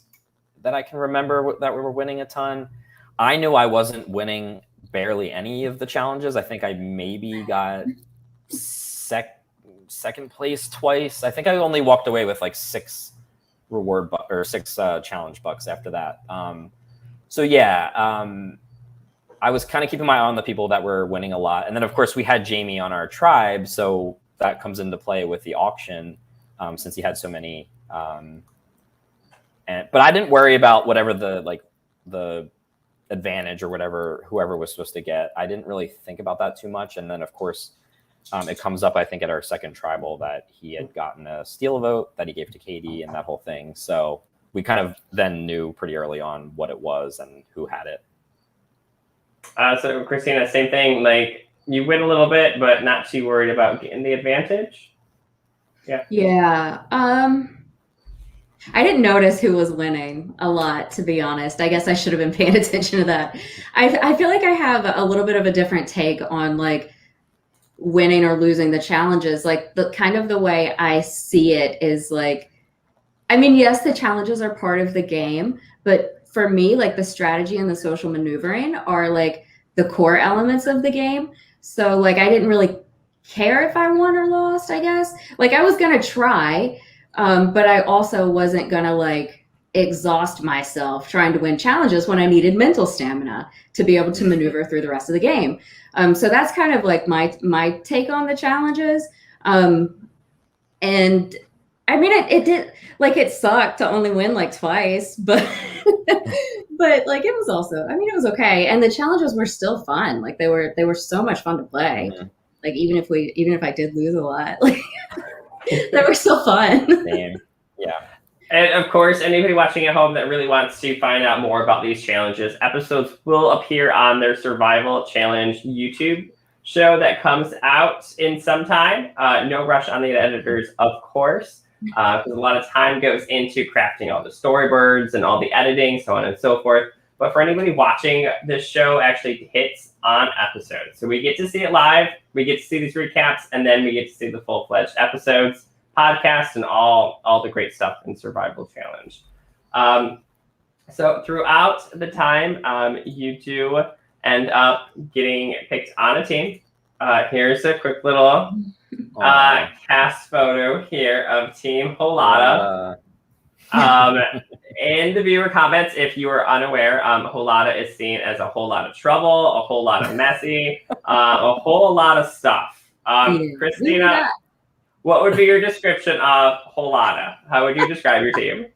that I can remember that were winning a ton. I knew I wasn't winning barely any of the challenges. I think I maybe got second place twice. I think I only walked away with like 6 challenge bucks after that. So yeah, I was kind of keeping my eye on the people that were winning a lot. And then of course we had Jamie on our tribe. So that comes into play with the auction since he had so many. But I didn't worry about whatever the advantage or whatever whoever was supposed to get. I didn't really think about that too much. And then, of course, it comes up, I think, at our second tribal that he had gotten a steal vote that he gave to Katie and that whole thing. So we kind of then knew pretty early on what it was and who had it. So Christina, same thing. Like you win a little bit, but not too worried about getting the advantage. Yeah. Yeah. I didn't notice who was winning a lot, to be honest. I guess I should have been paying attention to that. I feel like I have a little bit of a different take on like winning or losing the challenges. Like the kind of the way I see it is like, I mean, yes, the challenges are part of the game, but for me, like the strategy and the social maneuvering are like the core elements of the game. So like I didn't really care if I won or lost, I guess. Like I was gonna try, but I also wasn't gonna like exhaust myself trying to win challenges when I needed mental stamina to be able to maneuver through the rest of the game. So that's kind of like my take on the challenges. And I mean, it did, like, it sucked to only win like twice, but but like it was also, I mean, it was okay. And the challenges were still fun. Like they were so much fun to play. Mm-hmm. Like even if I did lose a lot, like they were still fun. Same. Yeah. And of course, anybody watching at home that really wants to find out more about these challenges, episodes will appear on their Survival Challenge YouTube show that comes out in some time. No rush on the editors, of course, because a lot of time goes into crafting all the storyboards and all the editing, so on and so forth. But for anybody watching, this show actually hits on episodes. So we get to see it live, we get to see these recaps, and then we get to see the full-fledged episodes, podcasts, and all the great stuff in Survival Challenge. So throughout the time, you do end up getting picked on a team. Here's a quick little cast photo here of Team Holada. In the viewer comments, if you are unaware, Holada is seen as a whole lot of trouble, a whole lot of messy, a whole lot of stuff. Christina, what would be your description of Holada? How would you describe your team?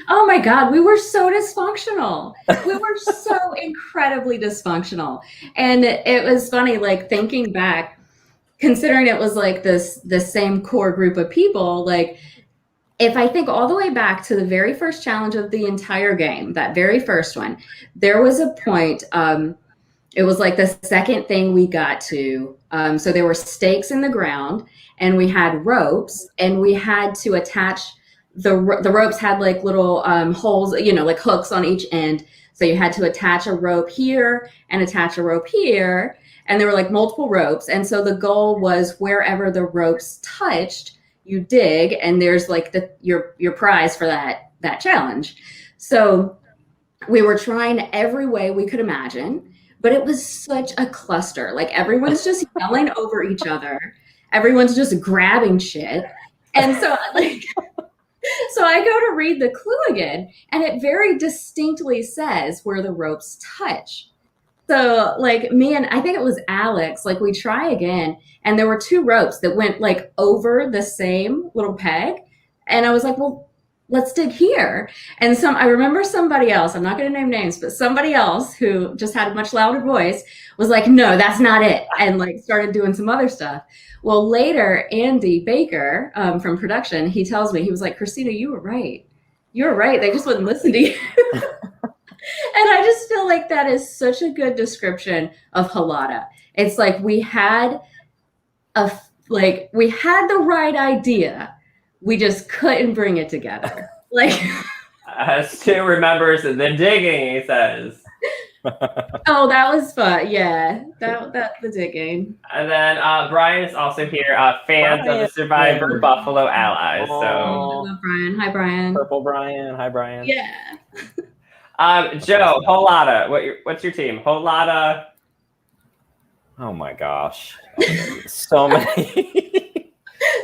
Oh my God, we were so dysfunctional. We were so incredibly dysfunctional. And it was funny, like thinking back, considering it was like the same core group of people, like if I think all the way back to the very first challenge of the entire game, that very first one, there was a point, it was like the second thing we got to. So there were stakes in the ground and we had ropes and we had to attach the ropes had like little holes, you know, like hooks on each end. So you had to attach a rope here and attach a rope here. And there were like multiple ropes. And so the goal was wherever the ropes touched, you dig, and there's like your prize for that challenge. So we were trying every way we could imagine, but it was such a cluster. Like everyone's just yelling over each other. Everyone's just grabbing shit. And so like... So I go to read the clue again, and it very distinctly says where the ropes touch. So like me and I think it was Alex, like we try again, and there were two ropes that went like over the same little peg. And I was like, well, let's dig here. And I remember somebody else, I'm not going to name names, but somebody else who just had a much louder voice was like, no, that's not it. And like started doing some other stuff. Well, later, Andy Baker from production, he tells me, he was like, Christina, you were right. You were right. They just wouldn't listen to you. And I just feel like that is such a good description of Holada. It's like we had the right idea. We just couldn't bring it together. Like Stu remembers the digging, he says. Oh, that was fun. Yeah, that the digging. And then Brian is also here, fans of the Survivor Buffalo Allies. So I love Brian. Hi, Brian. Purple Brian. Hi, Brian. Yeah. Joe, Holada. What's your team? Holada. Oh my gosh, so many.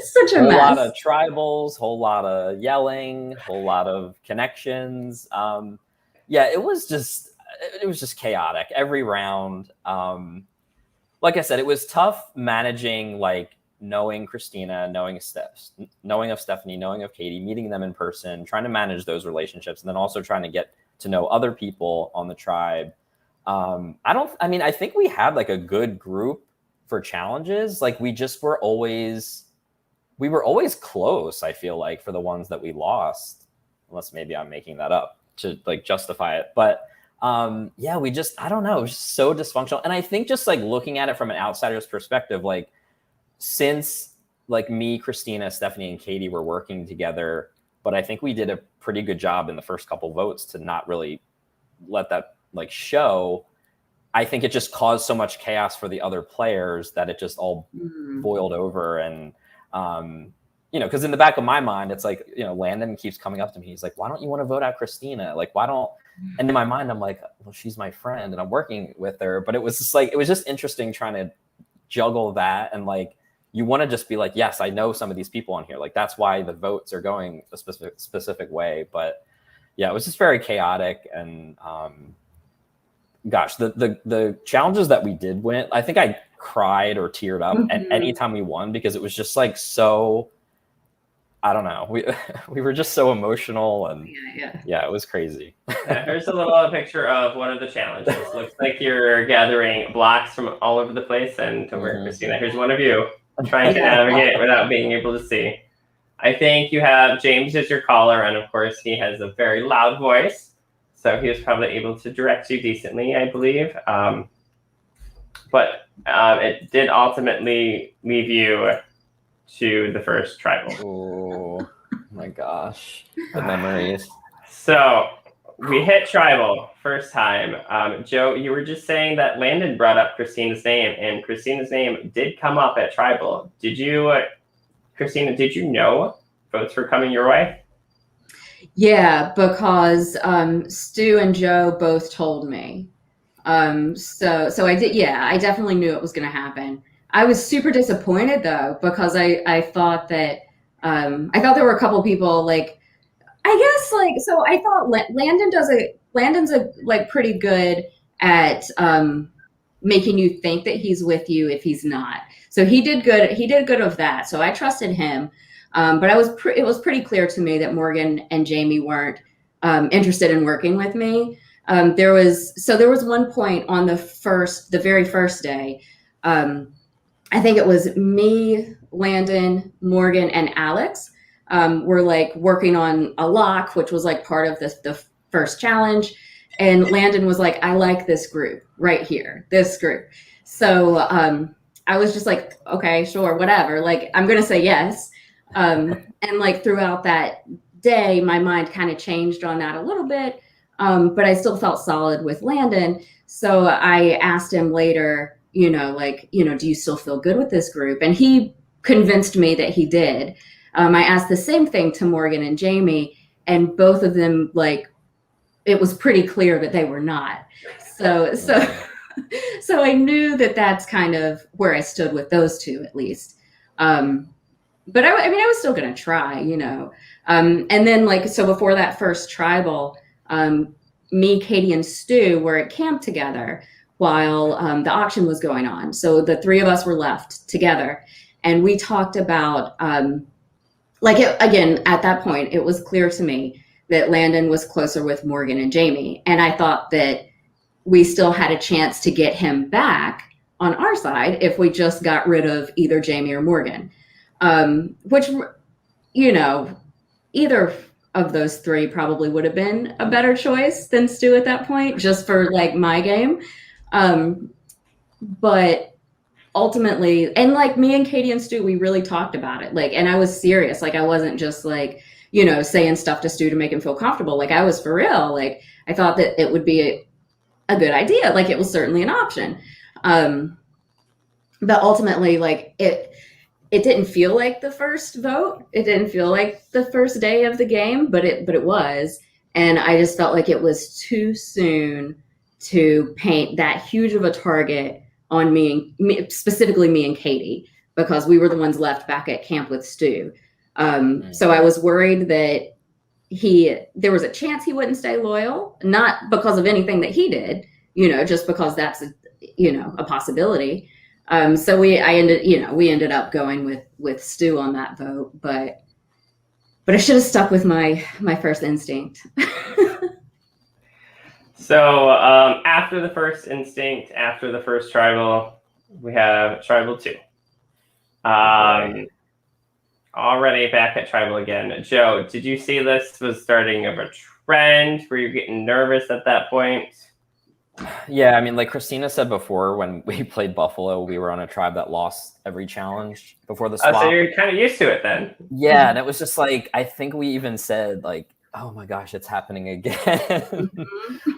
Such a mess. Whole lot of tribals, whole lot of yelling, whole lot of connections. Yeah, it was just chaotic every round. Like I said, it was tough managing, like knowing Christina, knowing of Stephanie, knowing of Katie, meeting them in person, trying to manage those relationships, and then also trying to get to know other people on the tribe. I think we had like a good group for challenges. Like we were always close, I feel like, for the ones that we lost, unless maybe I'm making that up to like justify it. But yeah, I don't know, it was just so dysfunctional. And I think just like looking at it from an outsider's perspective, like since like me, Christina, Stephanie, and Katie were working together, but I think we did a pretty good job in the first couple votes to not really let that like show. I think it just caused so much chaos for the other players that it just all boiled over. And, because in the back of my mind, it's like, Landon keeps coming up to me. He's like, why don't you want to vote out Christina? Like, why don't, and in my mind, I'm like, well, she's my friend and I'm working with her. But it was just interesting trying to juggle that. And like, you want to just be like, yes, I know some of these people on here. Like, that's why the votes are going a specific way. But yeah, it was just very chaotic. And gosh, the challenges that we did win, I think I cried or teared up at any time we won, because it was just like, so, I don't know. We were just so emotional, and yeah, it was crazy. Here's a little picture of one of the challenges. Looks like you're gathering blocks from all over the place. And to work, Christina, here's one of you trying to navigate without being able to see. I think you have James as your caller, and of course he has a very loud voice, so he was probably able to direct you decently, I believe. But it did ultimately leave you to the first tribal. Oh my gosh, the memories. So we hit tribal first time. Joe, you were just saying that Landon brought up Christina's name, and Christina's name did come up at tribal. Did you, Christina, did you know votes were coming your way? Yeah, because Stu and Joe both told me. So I did. Yeah, I definitely knew it was going to happen. I was super disappointed though, because I thought that there were a couple people like, I guess like, so I thought Landon's like pretty good at making you think that he's with you if he's not. So he did good. He did good of that. So I trusted him. But it was pretty clear to me that Morgan and Jamie weren't interested in working with me. There was one point on the very first day. I think it was me, Landon, Morgan, and Alex were like working on a lock, which was like part of the first challenge. And Landon was like, I like this group right here, this group. So I was just like, okay, sure, whatever. Like, I'm going to say yes. And like throughout that day, my mind kind of changed on that a little bit. But I still felt solid with Landon. So I asked him later, do you still feel good with this group? And he convinced me that he did. I asked the same thing to Morgan and Jamie, and both of them, like, it was pretty clear that they were not. So I knew that that's kind of where I stood with those two, at least. But I was still going to try, and then like, so before that first tribal, me, Katie, and Stu were at camp together while the auction was going on. So the three of us were left together, and we talked about, again, at that point, it was clear to me that Landon was closer with Morgan and Jamie. And I thought that we still had a chance to get him back on our side if we just got rid of either Jamie or Morgan, which, either of those three probably would have been a better choice than Stu at that point, just for like my game. But ultimately, and like me and Katie and Stu, we really talked about it. Like, and I was serious. Like, I wasn't just like, saying stuff to Stu to make him feel comfortable. Like, I was for real. Like, I thought that it would be a good idea. Like, it was certainly an option. But ultimately, like, it didn't feel like the first vote. It didn't feel like the first day of the game, but it was. And I just felt like it was too soon to paint that huge of a target on me, specifically me and Katie, because we were the ones left back at camp with Stu. So I was worried that there was a chance he wouldn't stay loyal, not because of anything that he did, just because that's a possibility. So we ended up going with Stu on that vote, but I should have stuck with my first instinct. So after the first instinct, after the first tribal, we have tribal 2. Already back at tribal again. Joe, did you see this was starting of a trend? Were you getting nervous at that point? Yeah, I mean, like Christina said before, when we played Buffalo, we were on a tribe that lost every challenge before the swap. Oh, so you're kind of used to it then. Yeah, and it was just like, I think we even said like, oh my gosh, it's happening again.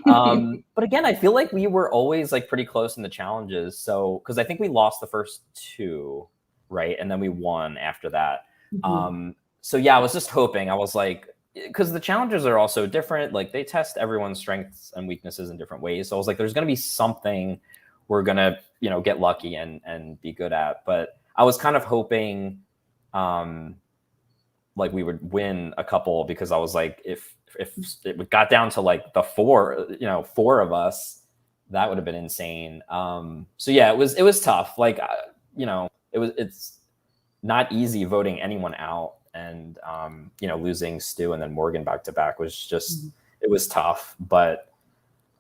But again, I feel like we were always like pretty close in the challenges. So, because I think we lost the first 2, right? And then we won after that. So yeah, I was just hoping, I was like, because the challenges are also different. Like they test everyone's strengths and weaknesses in different ways. So I was like, there's going to be something we're going to, get lucky and be good at. But I was kind of hoping, like we would win a couple, because I was like, if it got down to like the 4 of us, that would have been insane. So yeah, it was tough. Like, it's not easy voting anyone out, and losing Stu and then Morgan back to back was just it was tough. But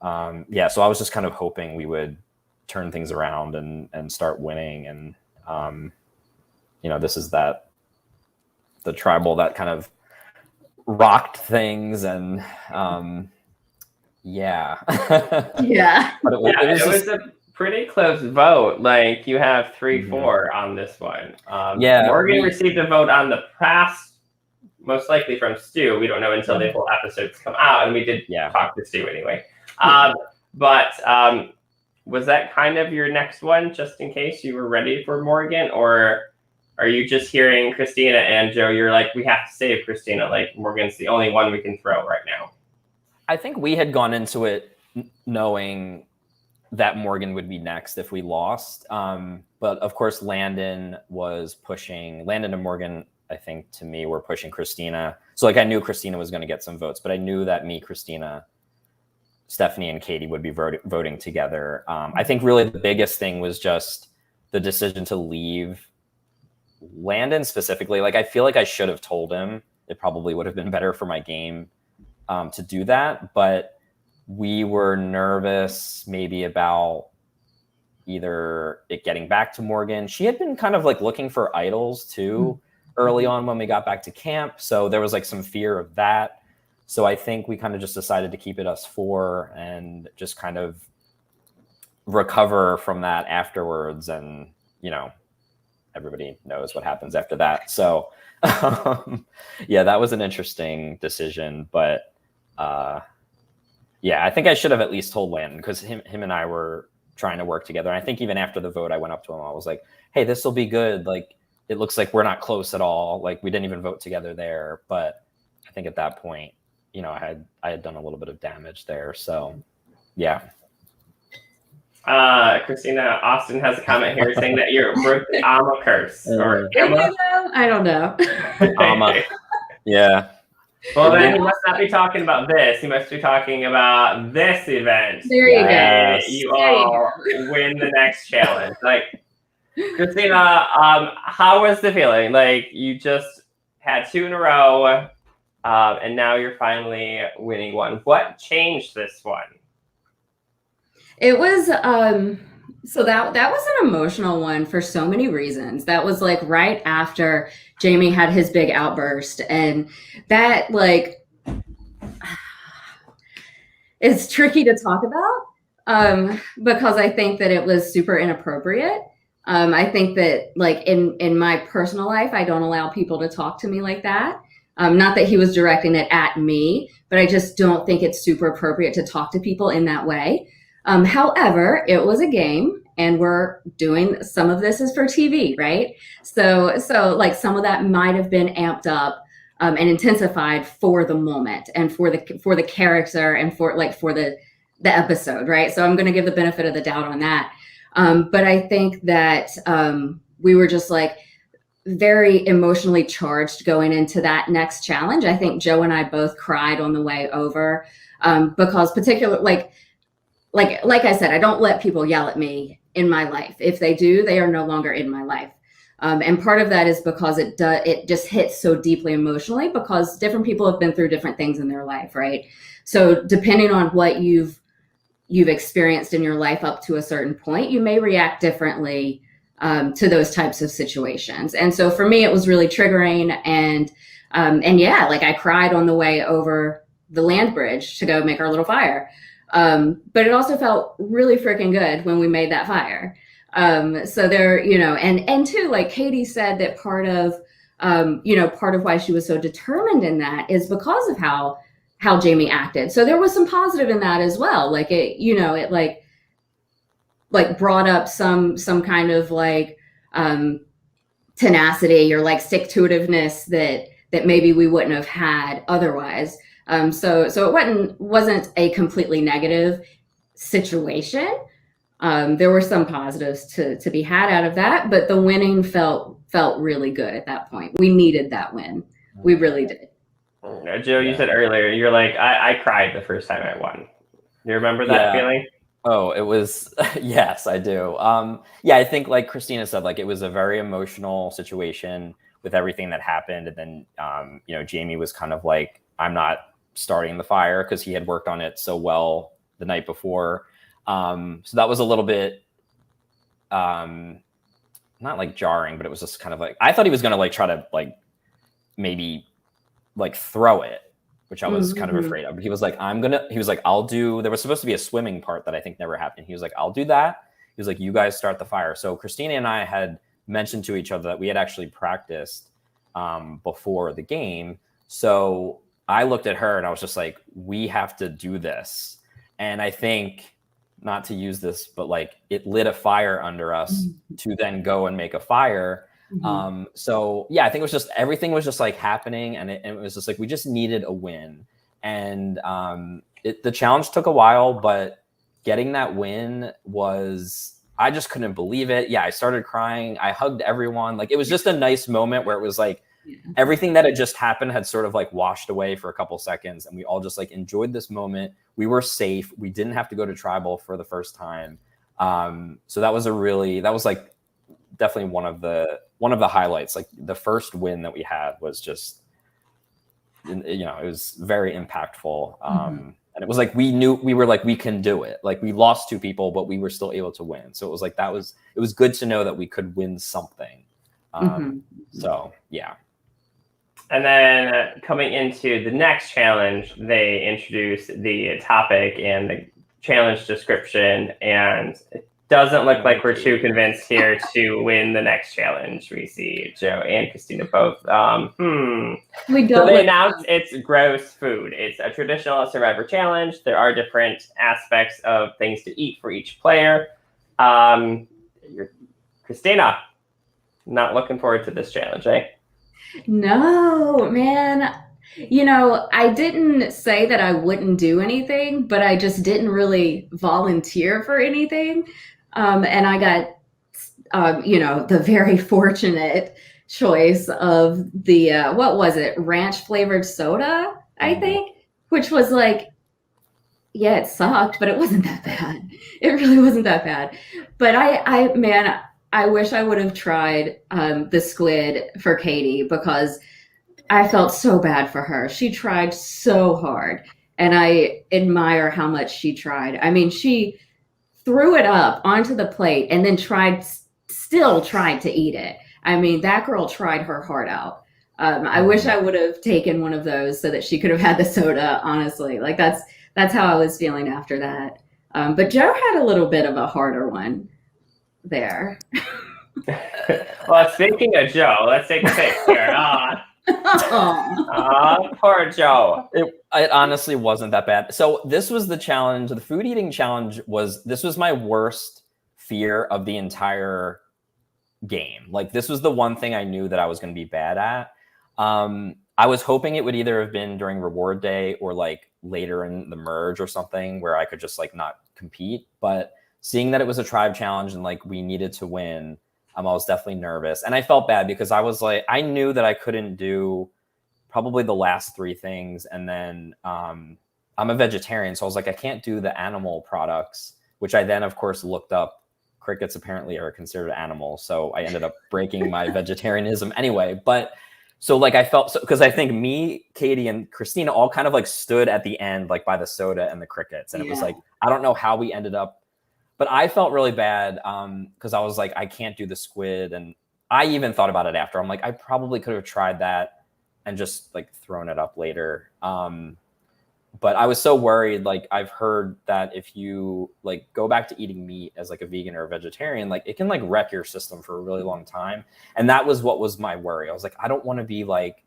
yeah, so I was just kind of hoping we would turn things around and start winning. And this is the tribal that kind of rocked things, and yeah. But it was a pretty close vote. Like you have 3-4 on this one. Morgan received a vote on the past, most likely from Stu. We don't know until the full episodes come out, and we did talk to Stu anyway. But was that kind of your next one, just in case you were ready for Morgan, or are you just hearing Christina and Joe? You're like, we have to save Christina. Like Morgan's the only one we can throw right now. I think we had gone into it knowing that Morgan would be next if we lost. But of course, Landon and Morgan, I think to me, were pushing Christina. So like I knew Christina was going to get some votes, but I knew that me, Christina, Stephanie, and Katie would be voting together. I think really the biggest thing was just the decision to leave Landon specifically. Like I feel like I should have told him. It probably would have been better for my game to do that, but we were nervous maybe about either it getting back to Morgan. She had been kind of like looking for idols too early on when we got back to camp. So there was like some fear of that. So I think we kind of just decided to keep it us 4 and just kind of recover from that afterwards. And, everybody knows what happens after that. So yeah, that was an interesting decision, but yeah, I think I should have at least told Landon, because him and I were trying to work together. And I think even after the vote, I went up to him. I was like, hey, this will be good. Like, it looks like we're not close at all. Like, we didn't even vote together there. But I think at that point, I had done a little bit of damage there. So, yeah. Christina, Austin has a comment here saying that you broke the Amma curse. Or Amma? I don't know. Amma. Yeah. Well, then he must not be talking about this. He must be talking about this event. There you go. You all win the next challenge. Like, Christina, how was the feeling? Like, you just had 2 in a row, and now you're finally winning one. What changed this one? It was so that was an emotional one for so many reasons. That was like right after Jamie had his big outburst, and that like is tricky to talk about because I think that it was super inappropriate. I think that like in my personal life, I don't allow people to talk to me like that. Not that he was directing it at me, but I just don't think it's super appropriate to talk to people in that way. However, it was a game, and we're doing some of this is for TV, right? So like some of that might have been amped up and intensified for the moment and for the character and for the episode, right? So I'm going to give the benefit of the doubt on that. But I think that we were just like very emotionally charged going into that next challenge. I think Joe and I both cried on the way over because particularly like I said, I don't let people yell at me in my life. If they do, they are no longer in my life. And part of that is because it just hits so deeply emotionally because different people have been through different things in their life, right? So depending on what you've you've experienced in your life up to a certain point, you may react differently to those types of situations. And so for me, it was really triggering. And yeah, like I cried on the way over the land bridge to go make our little fire. But it also felt really freaking good when we made that fire. So there, and too, like Katie said, that part of why she was so determined in that is because of how Jamie acted. So there was some positive in that as well. Like it like brought up some kind of like tenacity or like stick-to-itiveness that maybe we wouldn't have had otherwise. So it wasn't a completely negative situation. There were some positives to be had out of that, but the winning felt really good at that point. We needed that win. We really did. Joe, you said earlier, you're like, I cried the first time I won. You remember that feeling? Oh, it was, yes, I do. I think like Christina said, like it was a very emotional situation with everything that happened. And then, Jamie was kind of like, I'm not starting the fire because he had worked on it so well the night before. So that was a little bit, not like jarring, but it was just kind of like, I thought he was going to like try to like maybe like throw it, which I was kind of afraid of. But he was like, I'll do, there was supposed to be a swimming part that I think never happened. He was like, I'll do that. He was like, you guys start the fire. So Christina and I had mentioned to each other that we had actually practiced before the game. So I looked at her and I was just like, we have to do this. And I think, not to use this, but like it lit a fire under us to then go and make a fire. So yeah, I think it was just, everything was just like happening, and it was just like, we just needed a win. And the challenge took a while, but getting that win was, I just couldn't believe it. Yeah, I started crying. I hugged everyone. Like, it was just a nice moment where it was like, everything that had just happened had sort of like washed away for a couple seconds, and we all just like enjoyed this moment. We were safe. We didn't have to go to tribal for the first time. So that was like definitely one of the highlights. Like the first win that we had was just, it was very impactful. And it was like, we were like, we can do it. Like, we lost 2 people, but we were still able to win. So it was like, it was good to know that we could win something. So yeah. And then coming into the next challenge, they introduced the topic and the challenge description, and it doesn't look like we're too convinced here to win the next challenge. We see Joe and Christina both. We don't. So they announced it's gross food. It's a traditional Survivor challenge. There are different aspects of things to eat for each player. Christina, not looking forward to this challenge, eh? No, man. I didn't say that I wouldn't do anything, but I just didn't really volunteer for anything. And I got, the very fortunate choice of the, what was it? Ranch flavored soda, I think, which was like, yeah, it sucked, but it wasn't that bad. It really wasn't that bad. But I wish I would have tried the squid for Katie, because I felt so bad for her. She tried so hard, and I admire how much she tried. I mean, she threw it up onto the plate and then still tried to eat it. I mean, that girl tried her heart out. I wish I would have taken one of those so that she could have had the soda, honestly. Like, that's how I was feeling after that. But Joe had a little bit of a harder one there. Well, speaking of Joe, let's take a picture. Poor Joe. It honestly wasn't that bad. So this was the challenge. The food eating challenge this was my worst fear of the entire game. Like, this was the one thing I knew that I was going to be bad at. I was hoping it would either have been during reward day or like later in the merge or something where I could just like not compete. But seeing that it was a tribe challenge and like we needed to win, I was definitely nervous. And I felt bad because I was like, I knew that I couldn't do probably the last 3 things. And then I'm a vegetarian. So I was like, I can't do the animal products, which I then, of course, looked up. Crickets apparently are considered animals. So I ended up breaking my vegetarianism anyway. But So like I felt so because I think me, Katie, and Christina all kind of like stood at the end, like by the soda and the crickets, and it was like I don't know how we ended up, but I felt really bad because I was like I can't do the squid, and I even thought about it after. I'm like I probably could have tried that and just like thrown it up later. But I was so worried. Like I've heard that if you like go back to eating meat as like a vegan or a vegetarian, like it can like wreck your system for a really long time. And that was what was my worry. I was like, I don't want to be like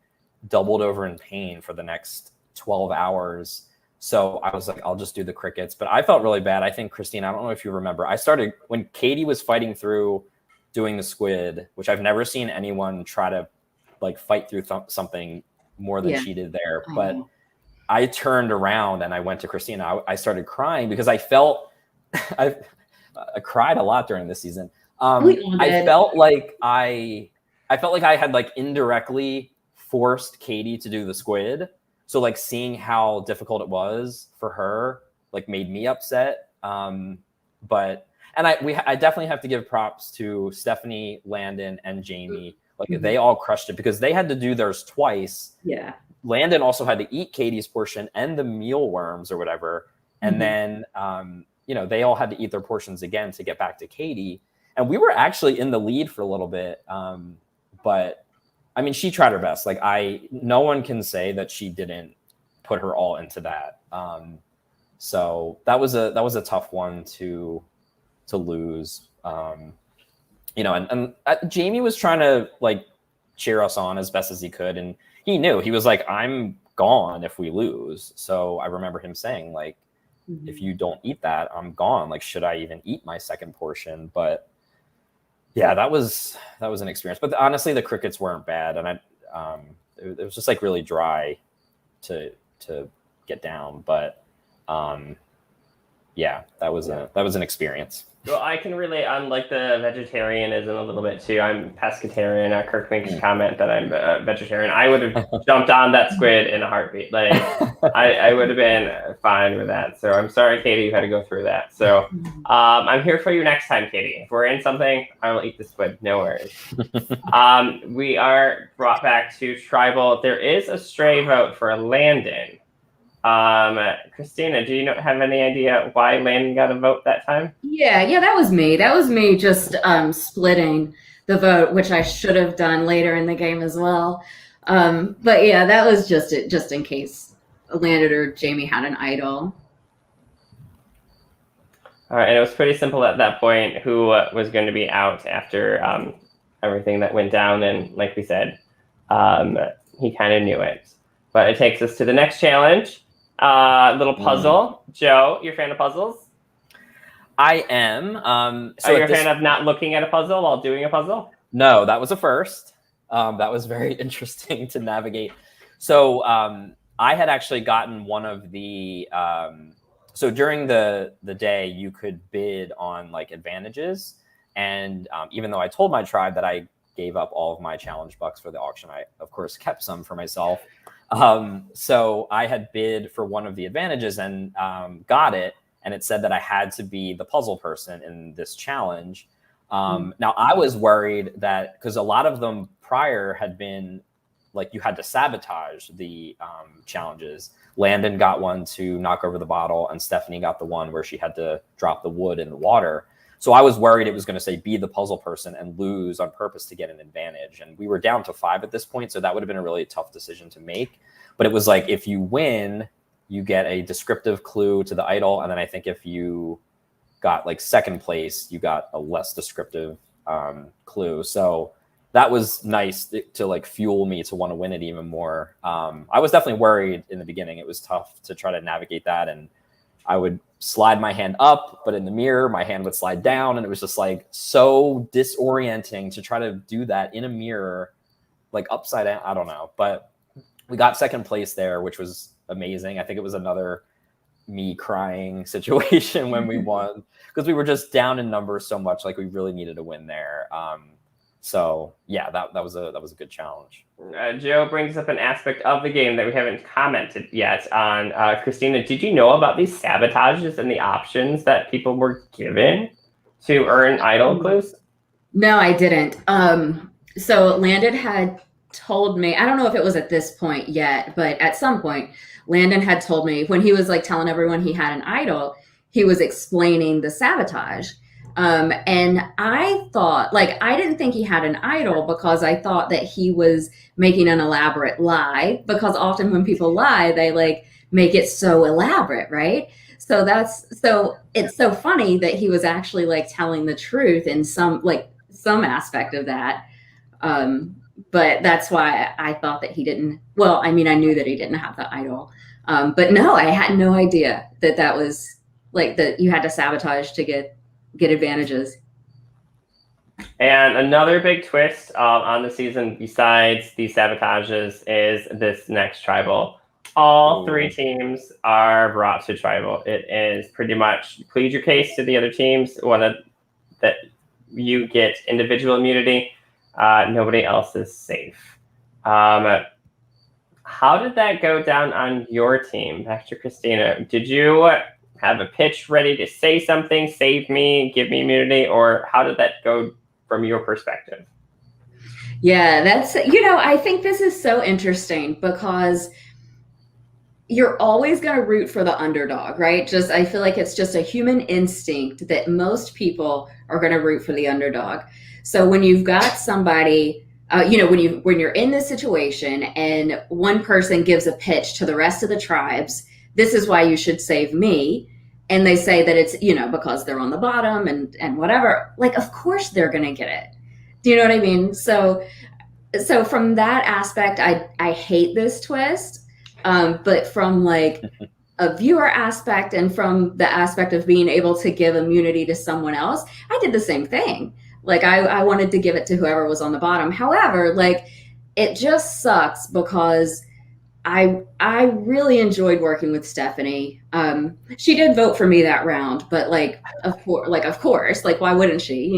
doubled over in pain for the next 12 hours. So I was like, I'll just do the crickets. But I felt really bad. I think, Christine, I don't know if you remember, I started when Katie was fighting through doing the squid, which I've never seen anyone try to like fight through something more than she did there. But I turned around and I went to Christina. I started crying because I felt I cried a lot during this season. I felt like I had like indirectly forced Katie to do the squid. So like seeing how difficult it was for her like made me upset. But I definitely have to give props to Stephanie, Landon, and Jamie. Like they all crushed it because they had to do theirs twice. Yeah. Landon also had to eat Katie's portion and the mealworms or whatever. And then, they all had to eat their portions again to get back to Katie. And we were actually in the lead for a little bit. But I mean, she tried her best. Like no one can say that she didn't put her all into that. So that was a tough one to lose. And Jamie was trying to like cheer us on as best as he could. And he knew, he was like, I'm gone if we lose. So I remember him saying like, if you don't eat that, I'm gone. Like, should I even eat my second portion? But yeah, that was an experience. But honestly, the crickets weren't bad. And it was just like really dry to get down. But yeah, that was an experience. Well, I can relate on like the vegetarianism a little bit too. I'm pescatarian. Kirk makes a comment that I'm a vegetarian. I would have jumped on that squid in a heartbeat. Like I would have been fine with that. So I'm sorry, Katie, you had to go through that. So I'm here for you next time, Katie. If we're in something, I will eat the squid. No worries. We are brought back to tribal. There is a stray vote for Landon. Christina, do you have any idea why Landon got a vote that time? Yeah, that was me. That was me just splitting the vote, which I should have done later in the game as well. But yeah, that was just it, just in case Landon or Jamie had an idol. All right, and it was pretty simple at that point who was going to be out after everything that went down, and like we said, he kind of knew it. But it takes us to the next challenge. Little puzzle. Joe, you're a fan of puzzles? I am. So are you a fan of not looking at a puzzle while doing a puzzle? No, that was a first. That was very interesting to navigate. So I had actually gotten one of the so during the day you could bid on like advantages, and even though I told my tribe that I gave up all of my challenge bucks for the auction, I of course kept some for myself. So I had bid for one of the advantages and got it, and it said that I had to be the puzzle person in this challenge. Now I was worried that because a lot of them prior had been like you had to sabotage the challenges. Landon got one to knock over the bottle, and Stephanie got the one where she had to drop the wood in the water. So I was worried it was going to say be the puzzle person and lose on purpose to get an advantage. And we were down to 5 at this point, so that would have been a really tough decision to make. But it was like if you win, you get a descriptive clue to the idol, and then I think if you got like second place, you got a less descriptive clue. So that was nice to like fuel me to want to win it even more. I was definitely worried in the beginning. It was tough to try to navigate that, and I would slide my hand up, but in the mirror, my hand would slide down. And it was just like so disorienting to try to do that in a mirror, like upside down. I don't know, but we got second place there, which was amazing. I think it was another me crying situation when we won because we were just down in numbers so much. Like we really needed to win there. So yeah, that was a good challenge. Joe brings up an aspect of the game that we haven't commented yet on. Christina, did you know about these sabotages and the options that people were given to earn idol clues? No, I didn't. So Landon had told me, I don't know if it was at this point yet, but at some point, Landon had told me when he was like telling everyone he had an idol, he was explaining the sabotage. And I thought, like, I didn't think he had an idol because I thought that he was making an elaborate lie. Because often when people lie, they like make it so elaborate, right? So it's so funny that he was actually like telling the truth in some aspect of that. But that's why I thought that he didn't. Well, I mean, I knew that he didn't have the idol, but no, I had no idea that was like that you had to sabotage to get advantages. And another big twist on the season, besides these sabotages, is this next tribal. All three teams are brought to tribal. It is pretty much plead your case to the other teams. That you get individual immunity. Nobody else is safe. How did that go down on your team, back to Christina? Did you have a pitch ready to say something, save me, give me immunity, or how did that go from your perspective? Yeah, that's, I think this is so interesting because you're always going to root for the underdog, right? I feel like it's just a human instinct that most people are going to root for the underdog. So when you've got somebody, when you're in this situation and one person gives a pitch to the rest of the tribes, this is why you should save me. And they say that it's, because they're on the bottom and whatever, like, of course they're going to get it. Do you know what I mean? So from that aspect, I hate this twist. But from like a viewer aspect and from the aspect of being able to give immunity to someone else, I did the same thing. Like I wanted to give it to whoever was on the bottom. However, like it just sucks because I really enjoyed working with Stephanie. She did vote for me that round, but of course, like why wouldn't she?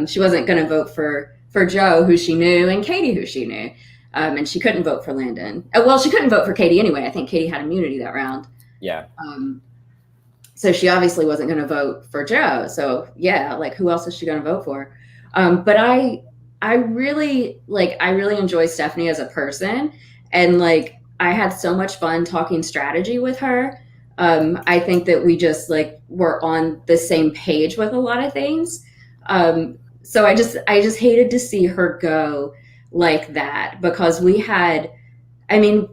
She wasn't going to vote for Joe, who she knew, and Katie, who she knew. And she couldn't vote for Landon. Well, she couldn't vote for Katie anyway. I think Katie had immunity that round. Yeah. So she obviously wasn't going to vote for Joe. So yeah, like who else is she going to vote for? But I really enjoy Stephanie as a person, and like I had so much fun talking strategy with her. I think that we just like were on the same page with a lot of things. So I just hated to see her go like that because we had, I mean,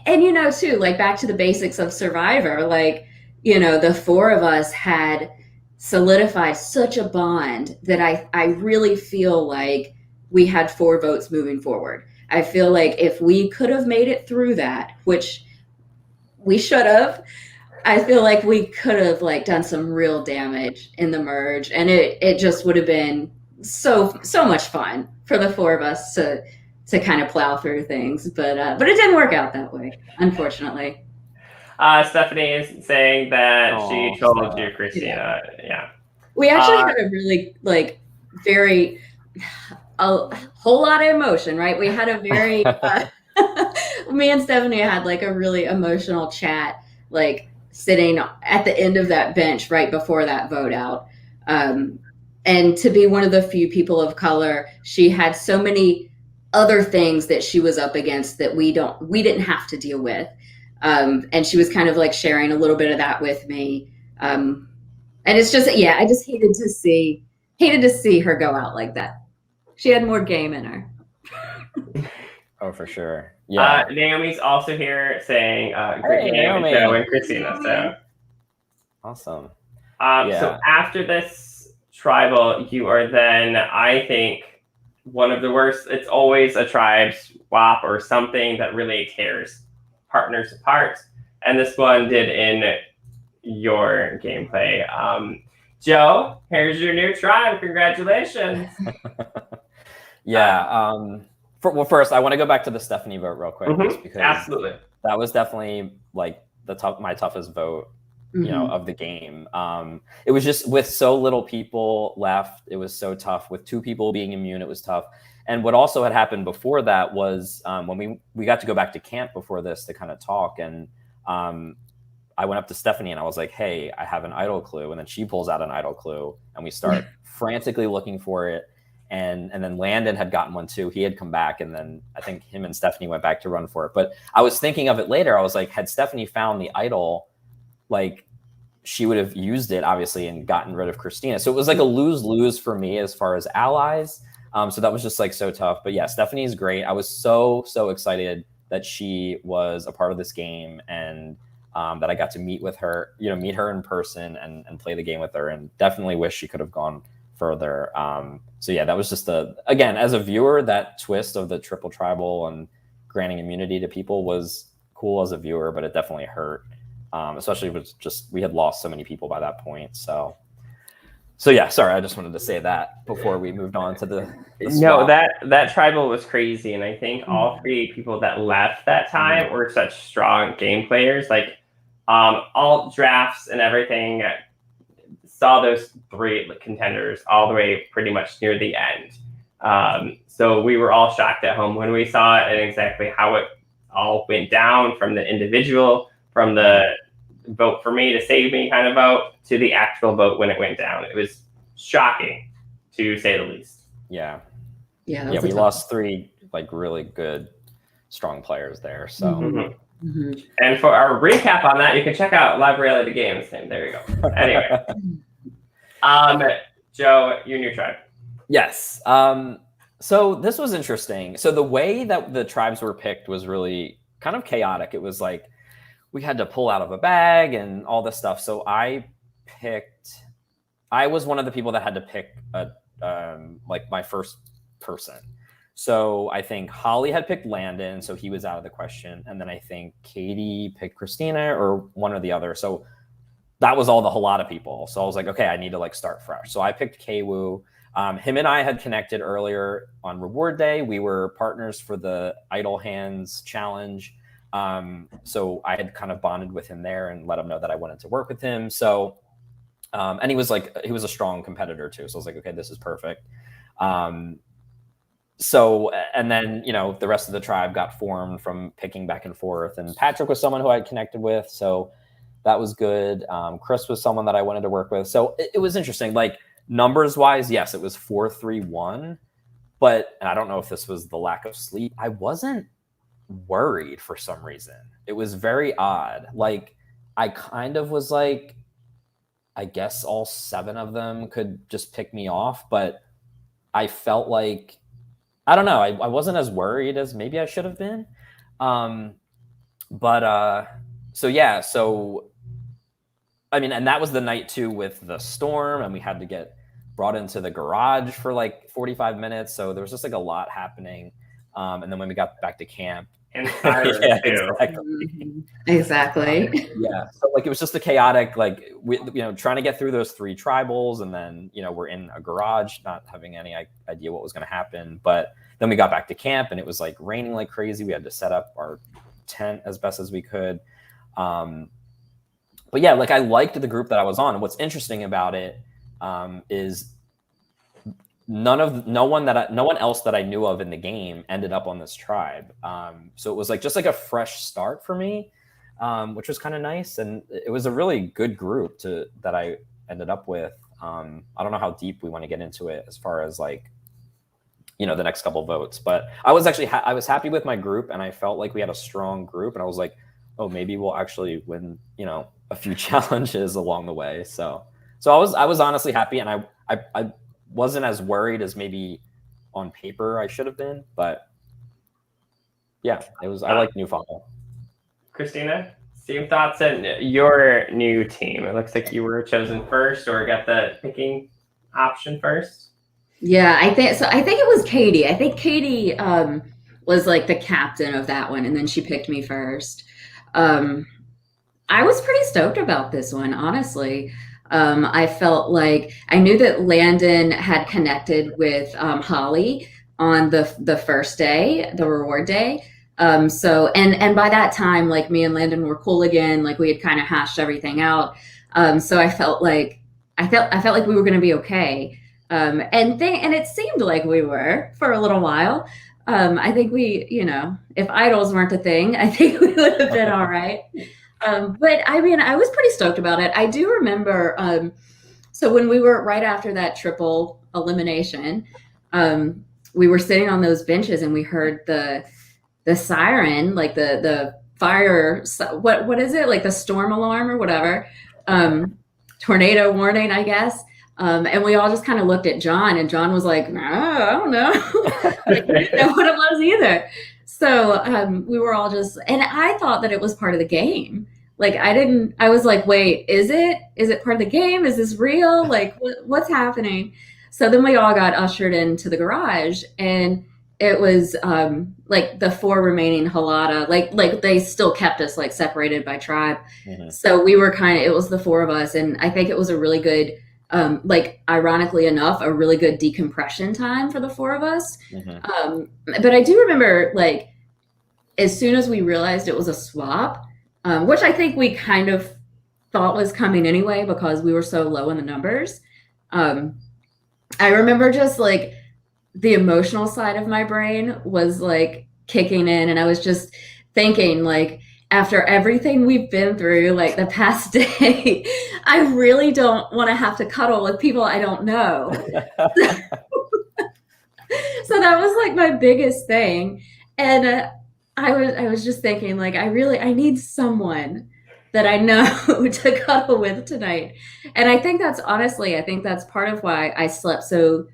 and too, like back to the basics of Survivor, like, the four of us had solidified such a bond that I really feel like we had 4 votes moving forward. I feel like if we could have made it through that, which we should have, I feel like we could have like done some real damage in the merge, and it just would have been so much fun for the 4 of us to kind of plow through things, but it didn't work out that way, unfortunately. Stephanie is saying that she told you, Christina. Yeah. We actually had a really a whole lot of emotion, right? We had a very me and Stephanie had like a really emotional chat, like sitting at the end of that bench right before that vote out. And to be one of the few people of color, she had so many other things that she was up against that we didn't have to deal with. And she was kind of like sharing a little bit of that with me. And it's just, yeah, I just hated to see her go out like that. She had more game in her. Oh, for sure. Yeah. Naomi's also here saying, great hey, game, Naomi. Joe and Christina. So awesome. So after this tribal, you are then, I think, one of the worst. It's always a tribe swap or something that really tears partners apart. And this one did in your gameplay. Joe, here's your new tribe. Congratulations. Yeah. Well, first, I want to go back to the Stephanie vote real quick, just because absolutely, that was definitely like my toughest vote, of the game. It was just with so little people left, it was so tough. With 2 people being immune, it was tough. And what also had happened before that was when we got to go back to camp before this to kind of talk, and I went up to Stephanie and I was like, hey, I have an idol clue. And then she pulls out an idol clue and we start frantically looking for it. and then Landon had gotten one too. He had come back, and then I think him and Stephanie went back to run for it. But I was thinking of it later. I was like, had Stephanie found the idol, like she would have used it obviously and gotten rid of Christina. So it was like a lose-lose for me as far as allies. So that was just like so tough. But yeah, Stephanie is great. I was so excited that she was a part of this game, and that I got to meet her in person and play the game with her, and definitely wish she could have gone further. So yeah, that was just again, as a viewer, that twist of the triple tribal and granting immunity to people was cool as a viewer, but it definitely hurt. Especially with we had lost so many people by that point. So yeah, sorry, I just wanted to say that before we moved on to the no, that tribal was crazy. And I think all 3 people that left that time were such strong game players. Like all drafts and everything, saw those 3 contenders all the way pretty much near the end. So we were all shocked at home when we saw it, and exactly how it all went down, from the individual, from the vote for me to save me kind of vote, to the actual vote when it went down. It was shocking, to say the least. Yeah. Yeah, we lost 3 like really good, strong players there. So And for our recap on that, you can check out Live Reality Games. There you go. Anyway. Joe, your new tribe. Yes. So this was interesting. So the way that the tribes were picked was really kind of chaotic. It was like we had to pull out of a bag and all this stuff. So I was one of the people that had to pick like my first person. So I think Holly had picked Landon, so he was out of the question. And then I think Katie picked Christina, or one or the other. So that was all the whole lot of people. So I was like, okay, I need to like start fresh. So I picked Kwu. Him and I had connected earlier on reward day. We were partners for the Idle Hands challenge. So I had kind of bonded with him there and let him know that I wanted to work with him. So, and he was a strong competitor too. So I was like, okay, this is perfect. So, and then, the rest of the tribe got formed from picking back and forth, and Patrick was someone who I had connected with. So that was good. Chris was someone that I wanted to work with. So it was interesting. Like numbers wise, yes, it was 4-3-1, but I don't know if this was the lack of sleep. I wasn't worried for some reason. It was very odd. Like I kind of was like, I guess all 7 of them could just pick me off, but I felt like, I don't know. I wasn't as worried as maybe I should have been. So yeah, so I mean, and that was the night too with the storm, and we had to get brought into the garage for like 45 minutes. So there was just like a lot happening. And then when we got back to camp, And yeah, too. Exactly. Yeah. So like it was just a chaotic, like trying to get through those 3 tribals, and then we're in a garage, not having any idea what was going to happen. But then we got back to camp, and it was like raining like crazy. We had to set up our tent as best as we could. But yeah, like I liked the group that I was on. And what's interesting about it is no one else that I knew of in the game ended up on this tribe. So it was like just like a fresh start for me, which was kind of nice. And it was a really good group that I ended up with. I don't know how deep we want to get into it as far as like, the next couple votes, but I was actually, I was happy with my group, and I felt like we had a strong group, and I was like, oh, maybe we'll actually win, a few challenges along the way. So I was honestly happy, and I wasn't as worried as maybe on paper I should have been, but yeah, it was. I like Newfoundland. Christina, same thoughts on your new team? It looks like you were chosen first, or got the picking option first. Yeah, I think so. I think it was Katie. I think Katie was like the captain of that one, and then she picked me first. I was pretty stoked about this one, honestly. I felt like I knew that Landon had connected with Holly on the first day, the reward day. So and by that time, like me and Landon were cool again. Like we had kind of hashed everything out. So I felt like we were going to be okay. And it seemed like we were for a little while. I think we, if idols weren't a thing, I think we would have been all right. But I mean, I was pretty stoked about it. I do remember, so when we were right after that triple elimination, we were sitting on those benches and we heard the siren, like the fire, what is it, like the storm alarm or whatever, tornado warning, I guess. And we all just kind of looked at John, and John was like, no, I don't know. Like, he didn't know what it was either. So we were all just, and I thought that it was part of the game. Like, I was like, wait, is it part of the game? Is this real? Like, what's happening? So then we all got ushered into the garage, and it was like the 4 remaining Halata, like they still kept us like separated by tribe. So we were it was the 4 of us, and I think it was a really good, like, ironically enough, a really good decompression time for the 4 of us. But I do remember, like, as soon as we realized it was a swap, which I think we kind of thought was coming anyway because we were so low in the numbers. I remember just like the emotional side of my brain was like kicking in, and I was just thinking, like, after everything we've been through, like the past day, I really don't want to have to cuddle with people I don't know. So that was like my biggest thing. And I was just thinking, like, I need someone that I know to cuddle with tonight. And I think that's part of why I slept so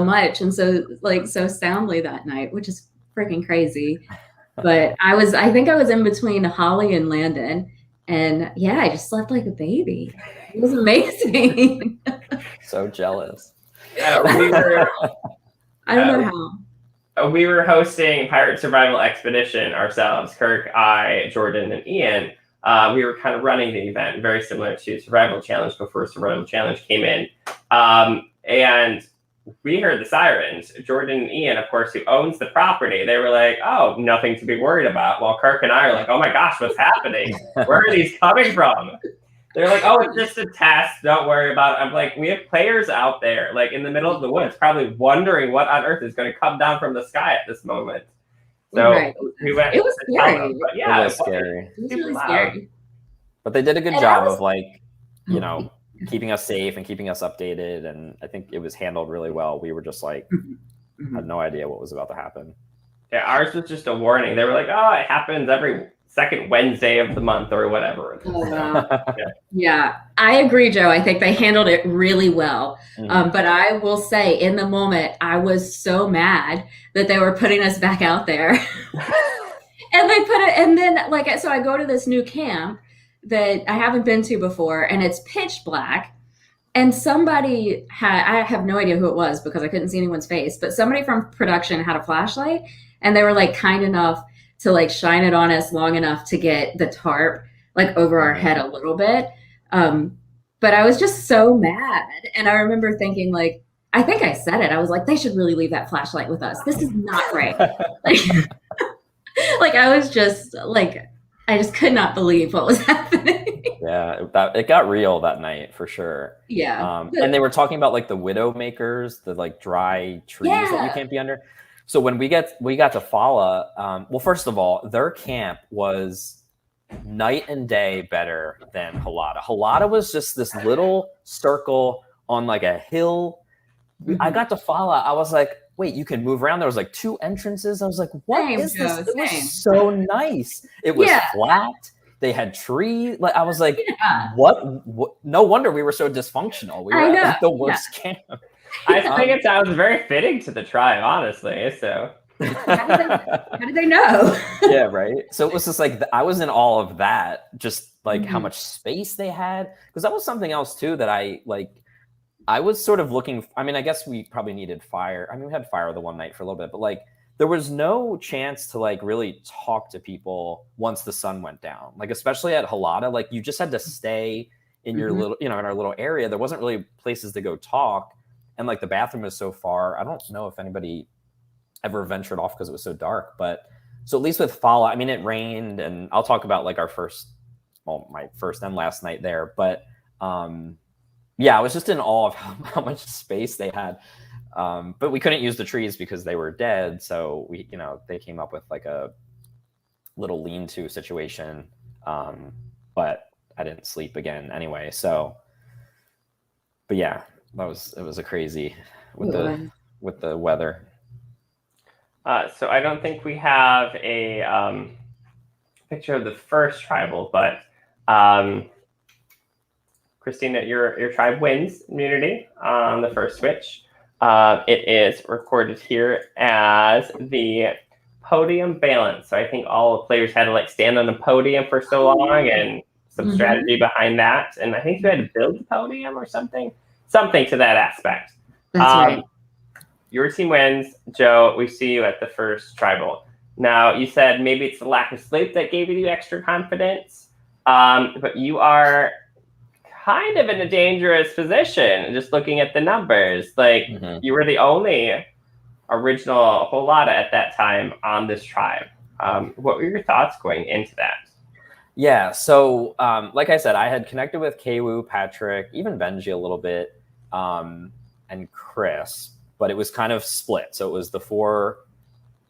much and so soundly that night, which is freaking crazy. But I think I was in between Holly and Landon, and yeah, I just slept like a baby. It was amazing. So jealous. I don't know how. We were hosting Pirate Survival Expedition ourselves, Kirk, I, Jordan, and Ian. We were kind of running the event, very similar to Survival Challenge before Survival Challenge came in. And we heard the sirens. Jordan and Ian, of course, who owns the property, they were like, oh, nothing to be worried about. While Kirk and I are like, oh my gosh, what's happening? Where are these coming from? They're like, oh, it's just a test. Don't worry about it. I'm like, we have players out there, like in the middle of the woods, probably wondering what on earth is going to come down from the sky at this moment. So we went. It was scary. But yeah, it was scary. It was really scary. But they did a good job of, like, you know, keeping us safe and keeping us updated. And I think it was handled really well. We were just like, had no idea what was about to happen. Yeah, ours was just a warning. They were like, oh, it happens every second Wednesday of the month or whatever. Oh, wow. Yeah, I agree, Joe. I think they handled it really well. But I will say, in the moment, I was so mad that they were putting us back out there. And they put it, and then, like, so I go to this new camp that I haven't been to before, and it's pitch black. And somebody I have no idea who it was because I couldn't see anyone's face, but somebody from production had a flashlight, and they were like kind enough to like shine it on us long enough to get the tarp like over our head a little bit. But I was just so mad. And I remember thinking, like, I think I said it. I was like, they should really leave that flashlight with us. This is not right. Like I was just like, I just could not believe what was happening. Yeah, it got real that night for sure. Yeah. And they were talking about like the widow makers, the like dry trees that you can't be under. So when we got to Fala, well, first of all, their camp was night and day better than Halata. Halata was just this little circle on like a hill. I got to Fala. I was like, wait, you can move around. There was like 2 entrances. I was like, what is this? It was so nice. It was flat. They had trees. Like, I was like, what? No wonder we were so dysfunctional. We were at the worst camp. I think it sounds very fitting to the tribe, honestly. So how did they know? Yeah, right. So it was just like I was in awe of that, just like how much space they had, because that was something else too that I was sort of looking. I mean, I guess we probably needed fire. I mean, we had fire the one night for a little bit, but like there was no chance to like really talk to people once the sun went down. Like especially at Halata, like you just had to stay in your little, in our little area. There wasn't really places to go talk. And like the bathroom is so far. I don't know if anybody ever ventured off because it was so dark. But so at least with Fala, I mean, it rained, and I'll talk about like my first and last night there. But yeah, I was just in awe of how much space they had. But we couldn't use the trees because they were dead. So they came up with like a little lean-to situation. But I didn't sleep again anyway. So, but yeah. It was a crazy with with the weather. So I don't think we have a picture of the first tribal, but Christina, your tribe wins immunity on the first switch. It is recorded here as the podium balance. So I think all the players had to like stand on a podium for so long, and some strategy behind that. And I think you had to build the podium or something to that aspect. That's right. Your team wins, Joe. We see you at the first tribal. Now, you said maybe it's the lack of sleep that gave you the extra confidence, but you are kind of in a dangerous position just looking at the numbers. Like, you were the only original Holada at that time on this tribe. What were your thoughts going into that? Yeah, so like I said, I had connected with Kwu, Patrick, even Benji a little bit, and Chris, but it was kind of split. So it was the 4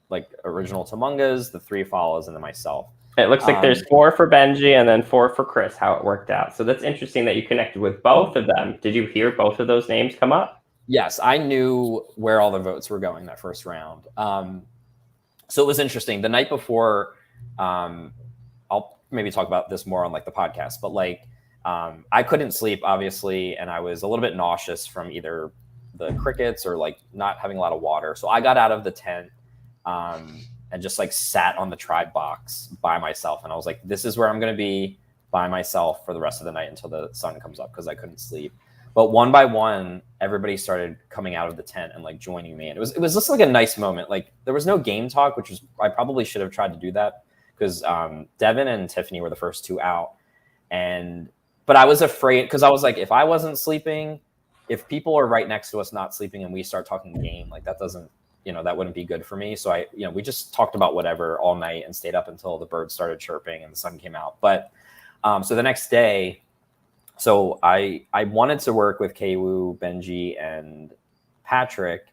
like original Tumungas, the 3 follows, and then myself. It looks like there's 4 for Benji and then 4 for Chris, how it worked out. So that's interesting that you connected with both of them. Did you hear both of those names come up? Yes, I knew where all the votes were going that first round. So it was interesting. The night before, I'll maybe talk about this more on like the podcast, but like I couldn't sleep, obviously, and I was a little bit nauseous from either the crickets or like not having a lot of water. So I got out of the tent and just like sat on the tribe box by myself. And I was like, this is where I'm going to be by myself for the rest of the night until the sun comes up, because I couldn't sleep. But one by one, everybody started coming out of the tent and like joining me. And it was just like a nice moment. Like there was no game talk, which was, I probably should have tried to do that, because Devin and Tiffany were the first 2 out. But I was afraid, because I was like, if I wasn't sleeping, if people are right next to us not sleeping and we start talking game, like that doesn't, that wouldn't be good for me. So we just talked about whatever all night and stayed up until the birds started chirping and the sun came out. But so the next day, so I wanted to work with Kwu, Benji, and Patrick.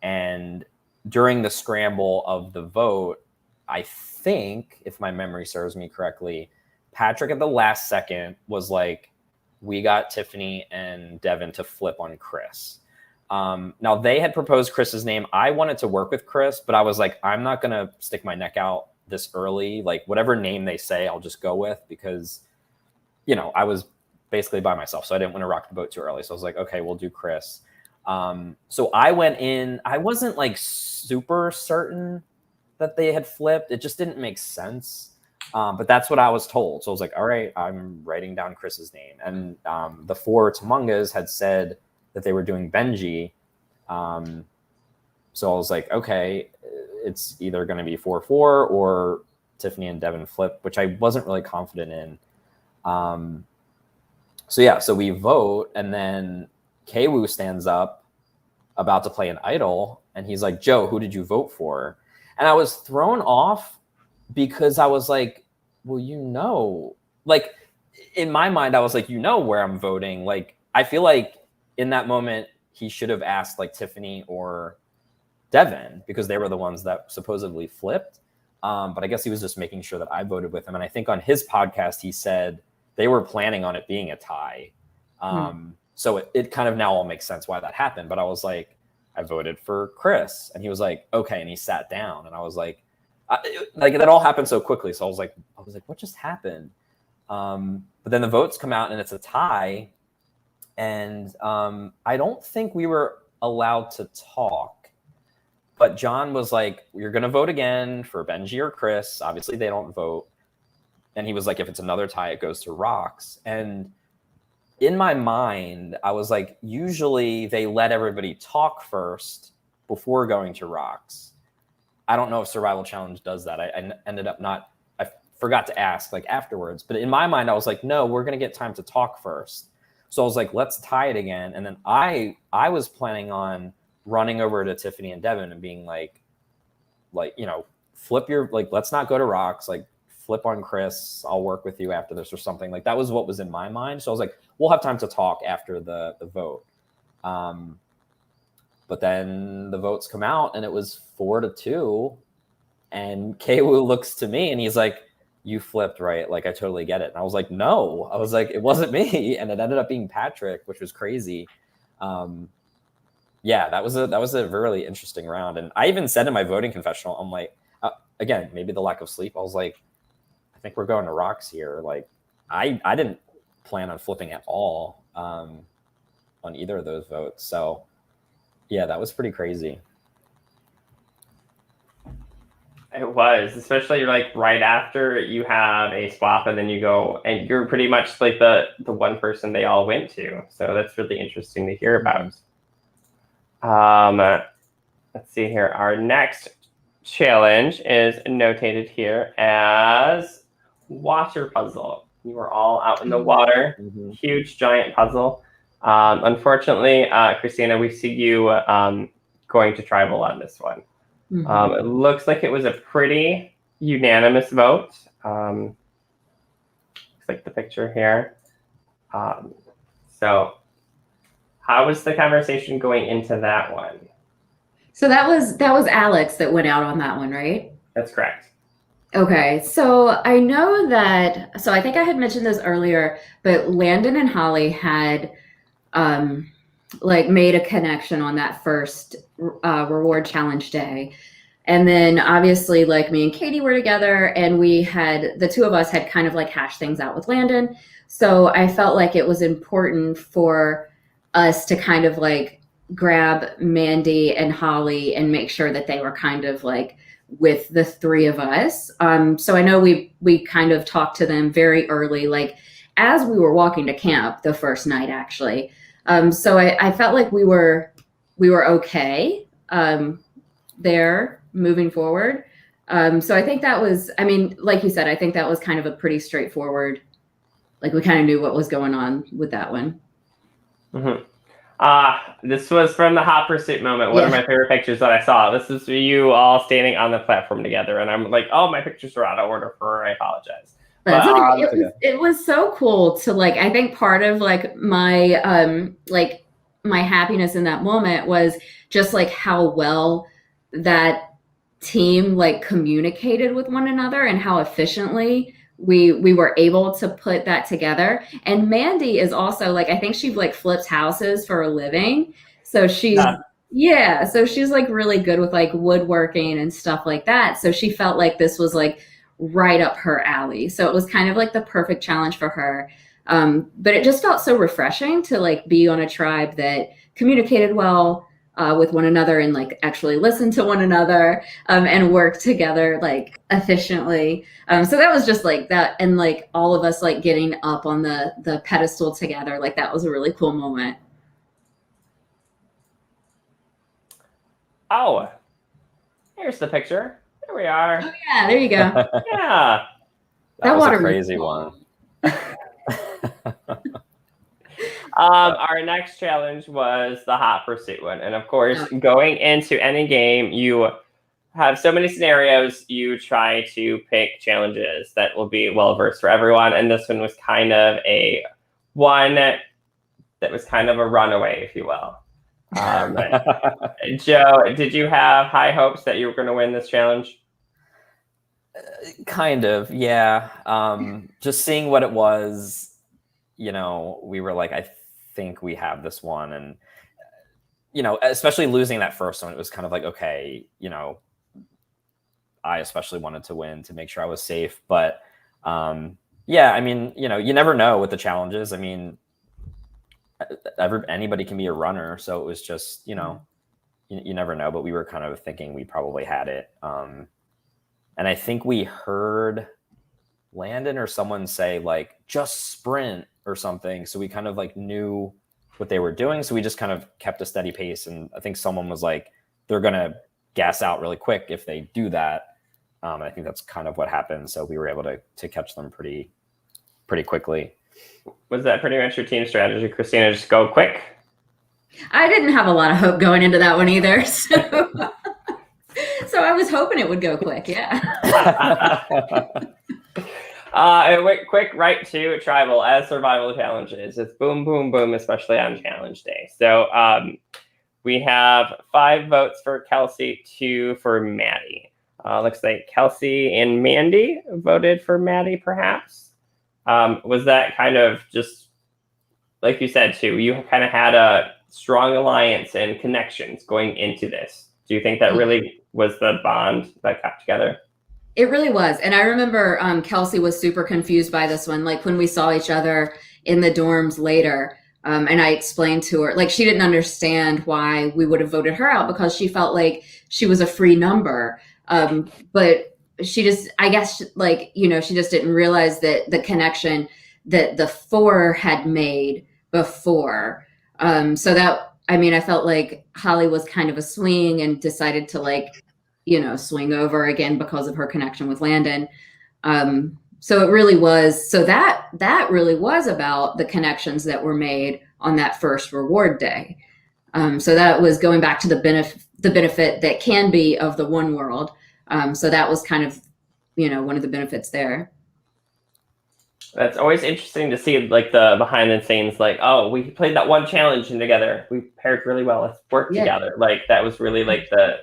And during the scramble of the vote, I think, if my memory serves me correctly, Patrick at the last second was like, we got Tiffany and Devin to flip on Chris. Now they had proposed Chris's name. I wanted to work with Chris, but I was like, I'm not going to stick my neck out this early. Like whatever name they say, I'll just go with, because, I was basically by myself. So I didn't want to rock the boat too early. So I was like, okay, we'll do Chris. So I went in, I wasn't like super certain that they had flipped. It just didn't make sense. But that's what I was told. So I was like, all right, I'm writing down Chris's name. And the 4 Tumungas had said that they were doing Benji. So I was like, okay, it's either going to be 4-4 or Tiffany and Devin flip, which I wasn't really confident in. So we vote, and then Kwu stands up about to play an idol, and he's like, Joe, who did you vote for? And I was thrown off, because I was like, well, like in my mind, I was like, where I'm voting. Like, I feel like in that moment, he should have asked like Tiffany or Devin, because they were the ones that supposedly flipped. But I guess he was just making sure that I voted with him. And I think on his podcast, he said they were planning on it being a tie. So it kind of now all makes sense why that happened. But I was like, I voted for Chris. And he was like, okay. And he sat down, and I was like that all happened so quickly. So I was like, what just happened? But then the votes come out and it's a tie. And I don't think we were allowed to talk, but John was like, you're going to vote again for Benji or Chris. Obviously they don't vote. And he was like, if it's another tie, it goes to rocks. And in my mind, I was like, usually they let everybody talk first before going to rocks. I don't know if Survival Challenge does that. I ended up I forgot to ask like afterwards, but in my mind, I was like, no, we're going to get time to talk first. So I was like, let's tie it again. And then I was planning on running over to Tiffany and Devin and being like, flip your, like, let's not go to rocks, like flip on Chris. I'll work with you after this or something. Like that was what was in my mind. So I was like, we'll have time to talk after the vote. But then the votes come out and it was 4-2. And Kwu looks to me and he's like, you flipped, right? Like, I totally get it. And I was like, no. I was like, it wasn't me. And it ended up being Patrick, which was crazy. yeah, that was a really interesting round. And I even said in my voting confessional, I'm like, again, maybe the lack of sleep. I was like, I think we're going to rocks here. Like, I didn't plan on flipping at all on either of those votes. So yeah, that was pretty crazy. It was, especially like right after you have a swap and then you go and you're pretty much like the one person they all went to. So that's really interesting to hear about. Let's see here. Our next challenge is notated here as water puzzle. You were all out in the water, huge giant puzzle. Unfortunately, Christina, we see you going to tribal on this one. It looks like it was a pretty unanimous vote. Looks like the picture here. So how was the conversation going into that one? So that was Alex that went out on that one, right? That's correct. Okay, so I know that, so I think I had mentioned this earlier, but Landon and Holly had like made a connection on that first reward challenge day. And then obviously like me and Katie were together and the two of us had kind of like hashed things out with Landon. So I felt like it was important for us to kind of like grab Mandy and Holly and make sure that they were kind of like with the three of us. So I know we kind of talked to them very early, like as we were walking to camp the first night, actually. So I felt like we were okay there moving forward. So I think that was, I mean, like you said, I think that was kind of a pretty straightforward, like we kind of knew what was going on with that one. This was from the Hot Pursuit moment. One of my favorite pictures that I saw. This is you all standing on the platform together. And I'm like, oh, my pictures are out of order I apologize. But, it was so cool to like, I think part of like my happiness in that moment was just like how well that team like communicated with one another and how efficiently we were able to put that together. And Mandy is also like, I think she like flips houses for a living. So she's so she's like really good with like woodworking and stuff like that. So she felt like this was like right up her alley. So it was kind of like the perfect challenge for her. But it just felt so refreshing to like be on a tribe that communicated well with one another and like actually listen to one another and work together like efficiently. So that was just like that. And like all of us like getting up on the pedestal together, like that was a really cool moment. Oh, here's the picture. There we are. Oh yeah, there you go. Yeah. That was a crazy one. Our next challenge was the Hot Pursuit one. And of course, going into any game, you have so many scenarios. You try to pick challenges that will be well-versed for everyone. And this one was kind of one that was kind of a runaway, if you will. Joe, did you have high hopes that you were going to win this challenge? Kind of, yeah. Just seeing what it was, we were like, I think we have this one. And, especially losing that first one, it was kind of like, okay, I especially wanted to win to make sure I was safe. But yeah, I mean, you never know with the challenges. I mean, anybody can be a runner. So it was just, you never know, but we were kind of thinking we probably had it. And I think we heard Landon or someone say like, just sprint or something. So we kind of like knew what they were doing. So we just kind of kept a steady pace. And I think someone was like, they're going to gas out really quick if they do that. I think that's kind of what happened. So we were able to catch them pretty quickly. Was that pretty much your team strategy, Christina? Just go quick? I didn't have a lot of hope going into that one either. So I was hoping it would go quick. Yeah. It went quick right to tribal as survival challenges. It's boom, boom, boom, especially on challenge day. So we have 5 votes for Kelsey, 2 for Maddie. Looks like Kelsey and Mandy voted for Maddie, perhaps. Was that kind of just, like you said, too, you kind of had a strong alliance and connections going into this. Do you think that really was the bond that kept together? It really was. And I remember Kelsey was super confused by this one. Like when we saw each other in the dorms later, and I explained to her, like she didn't understand why we would have voted her out because she felt like she was a free number. But she just, I guess, like, you know, she just didn't realize that the connection that the four had made before. So that, I mean, I felt like Holly was kind of a swing and decided to like, you know, swing over again because of her connection with Landon. So it really was, so that really was about the connections that were made on that first reward day. So that was going back to the benefit that can be of the one world. So that was kind of, you know, one of the benefits there. That's always interesting to see, like the behind the scenes, like, oh, we played that one challenge together. We paired really well. Let's work together. Like that was really like the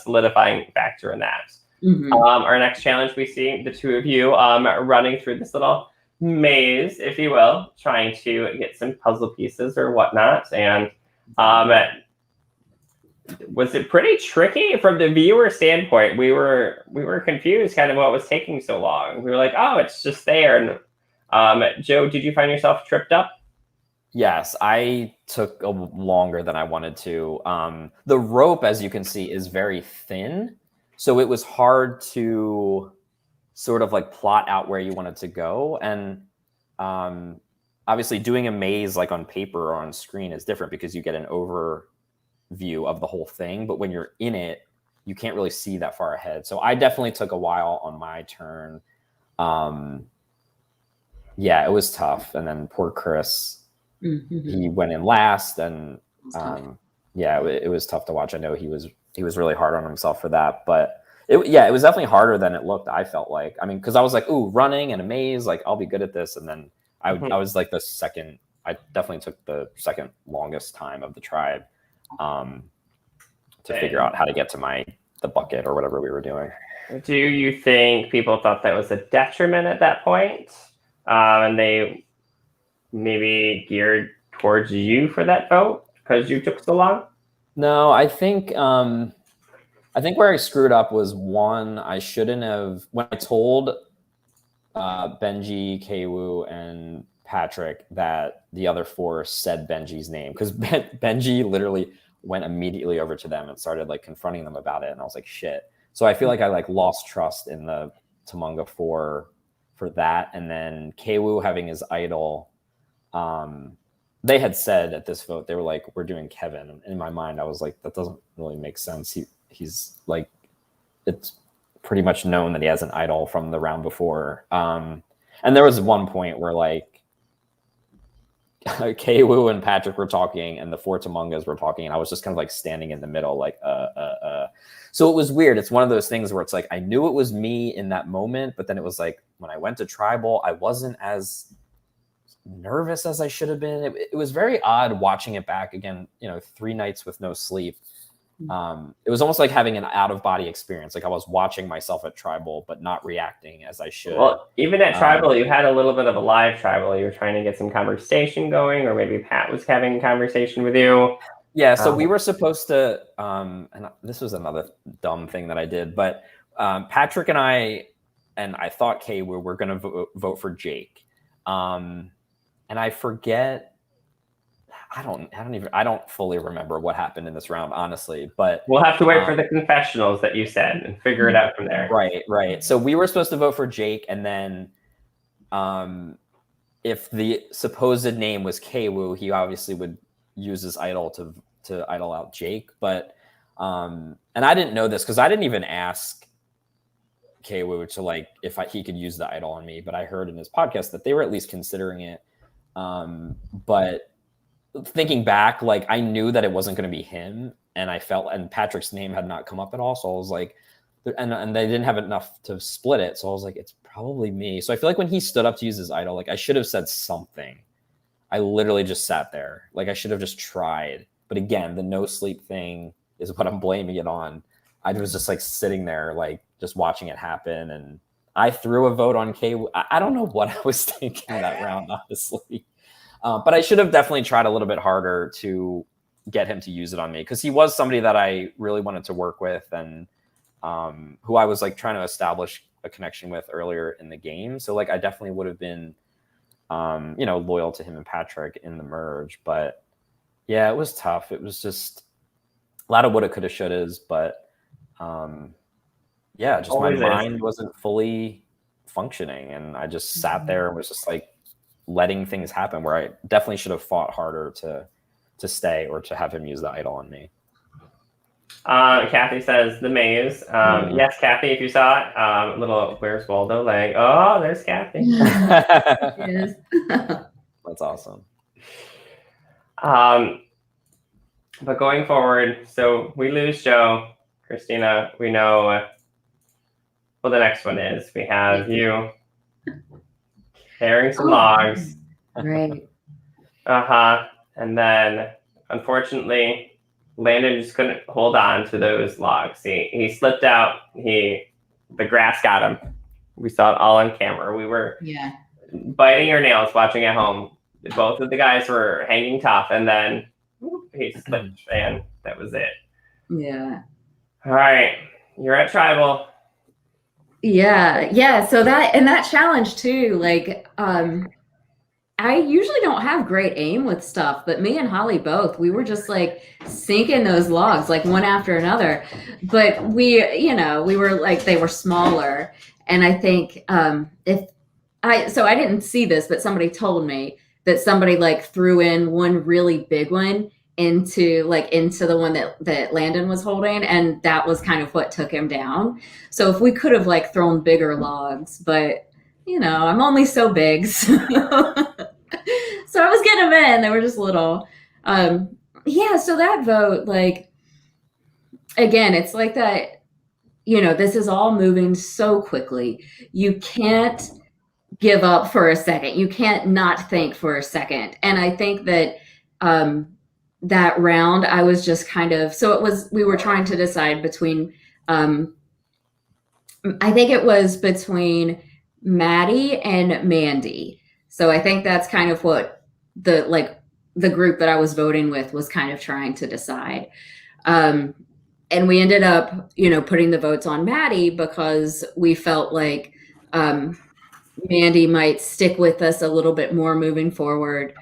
solidifying factor in that. Mm-hmm. Our next challenge, we see the two of you running through this little maze, if you will, trying to get some puzzle pieces or whatnot. And was it pretty tricky from the viewer standpoint? We were confused kind of what was taking so long. We were like, oh, it's just there. And Joe, did you find yourself tripped up? Yes, I took longer than I wanted to. The rope, as you can see, is very thin. So it was hard to sort of like plot out where you wanted to go. And obviously doing a maze like on paper or on screen is different because you get an overview of the whole thing. But when you're in it, you can't really see that far ahead. So I definitely took a while on my turn. Yeah, it was tough. And then poor Chris, he went in last. And yeah, it was tough to watch. I know he was really hard on himself for that, but it was definitely harder than it looked. I felt like, I mean, cause I was like, ooh, running and a maze, like I'll be good at this. And then I was like I definitely took the second longest time of the tribe, to figure out how to get to the bucket or whatever we were doing. Do you think people thought that was a detriment at that point? And they maybe geared towards you for that vote because you took so long? No, I think where I screwed up was one, I shouldn't have, when I told Benji, Kwu, and Patrick that the other four said Benji's name, because Benji literally went immediately over to them and started like confronting them about it. And I was like, shit. So I feel like I like lost trust in the Tumunga for that. And then Kwu having his idol, they had said at this vote, they were like, we're doing Kevin. And in my mind, I was like, that doesn't really make sense. He's like, it's pretty much known that he has an idol from the round before. And there was one point where like Kwu and Patrick were talking and the four Tumungas were talking, and I was just kind of like standing in the middle, like, So it was weird. It's one of those things where it's like, I knew it was me in that moment, but then it was like, when I went to Tribal, I wasn't as nervous as I should have been. It was very odd watching it back again, 3 nights with no sleep. It was almost like having an out-of-body experience. Like I was watching myself at Tribal, but not reacting as I should. Well, even at Tribal, you had a little bit of a live Tribal. You were trying to get some conversation going, or maybe Pat was having a conversation with you. Yeah, so we were supposed to, and this was another dumb thing that I did, but Patrick and I thought Kwu were going to vote for Jake. And I forget, I don't fully remember what happened in this round, honestly, but we'll have to wait for the confessionals that you said and figure it out from there. Right. So we were supposed to vote for Jake, and then if the supposed name was Kwu, he obviously would use his idol to idol out Jake. But and I didn't know this because I didn't even ask Kwu to like if he could use the idol on me, but I heard in his podcast that they were at least considering it. But thinking back, like I knew that it wasn't going to be him, and Patrick's name had not come up at all, so I was like, and they didn't have enough to split it, so I was like, it's probably me. So I feel like when he stood up to use his idol, like I should have said something. I literally just sat there, like I should have just tried. But again, the no sleep thing is what I'm blaming it on. I was just like sitting there, like just watching it happen, and I threw a vote on Kwu. I don't know what I was thinking that round, honestly. But I should have definitely tried a little bit harder to get him to use it on me, because he was somebody that I really wanted to work with, and who I was like trying to establish a connection with earlier in the game. So like I definitely would have been loyal to him and Patrick in the merge. But yeah, it was tough. It was just a lot of woulda, coulda, shouldas, but just Always my is. mind wasn't fully functioning, and I just sat there and was just like letting things happen, where I definitely should have fought harder to stay or to have him use the idol on me. Kathy says the maze. Yes, Kathy, if you saw it, little Where's Waldo, like, oh, there's Kathy. Yes. That's awesome. But going forward, so we lose Joe. Christina, we know what the next one is. We have you carrying some logs. Right. And then, unfortunately, Landon just couldn't hold on to those logs. He slipped out. The grass got him. We saw it all on camera. We were biting our nails watching at home. Both of the guys were hanging tough, and then he slipped, and that was it. Yeah. All right, you're at Tribal. Yeah. So that challenge too, like, I usually don't have great aim with stuff, but me and Holly both, we were just like sinking those logs like one after another. But we were like, they were smaller. And I think I didn't see this, but somebody told me that somebody like threw in one really big one into the one that Landon was holding, and that was kind of what took him down. So if we could have like thrown bigger logs, but I'm only so big, so I was getting them in. They were just little. So that vote, like, again, it's like that, this is all moving so quickly. You can't give up for a second. You can't not think for a second. And I think that that round, I was just kind of, we were trying to decide between, I think it was between Maddie and Mandy. So I think that's kind of what the group that I was voting with was kind of trying to decide. And we ended up, putting the votes on Maddie because we felt like Mandy might stick with us a little bit more moving forward.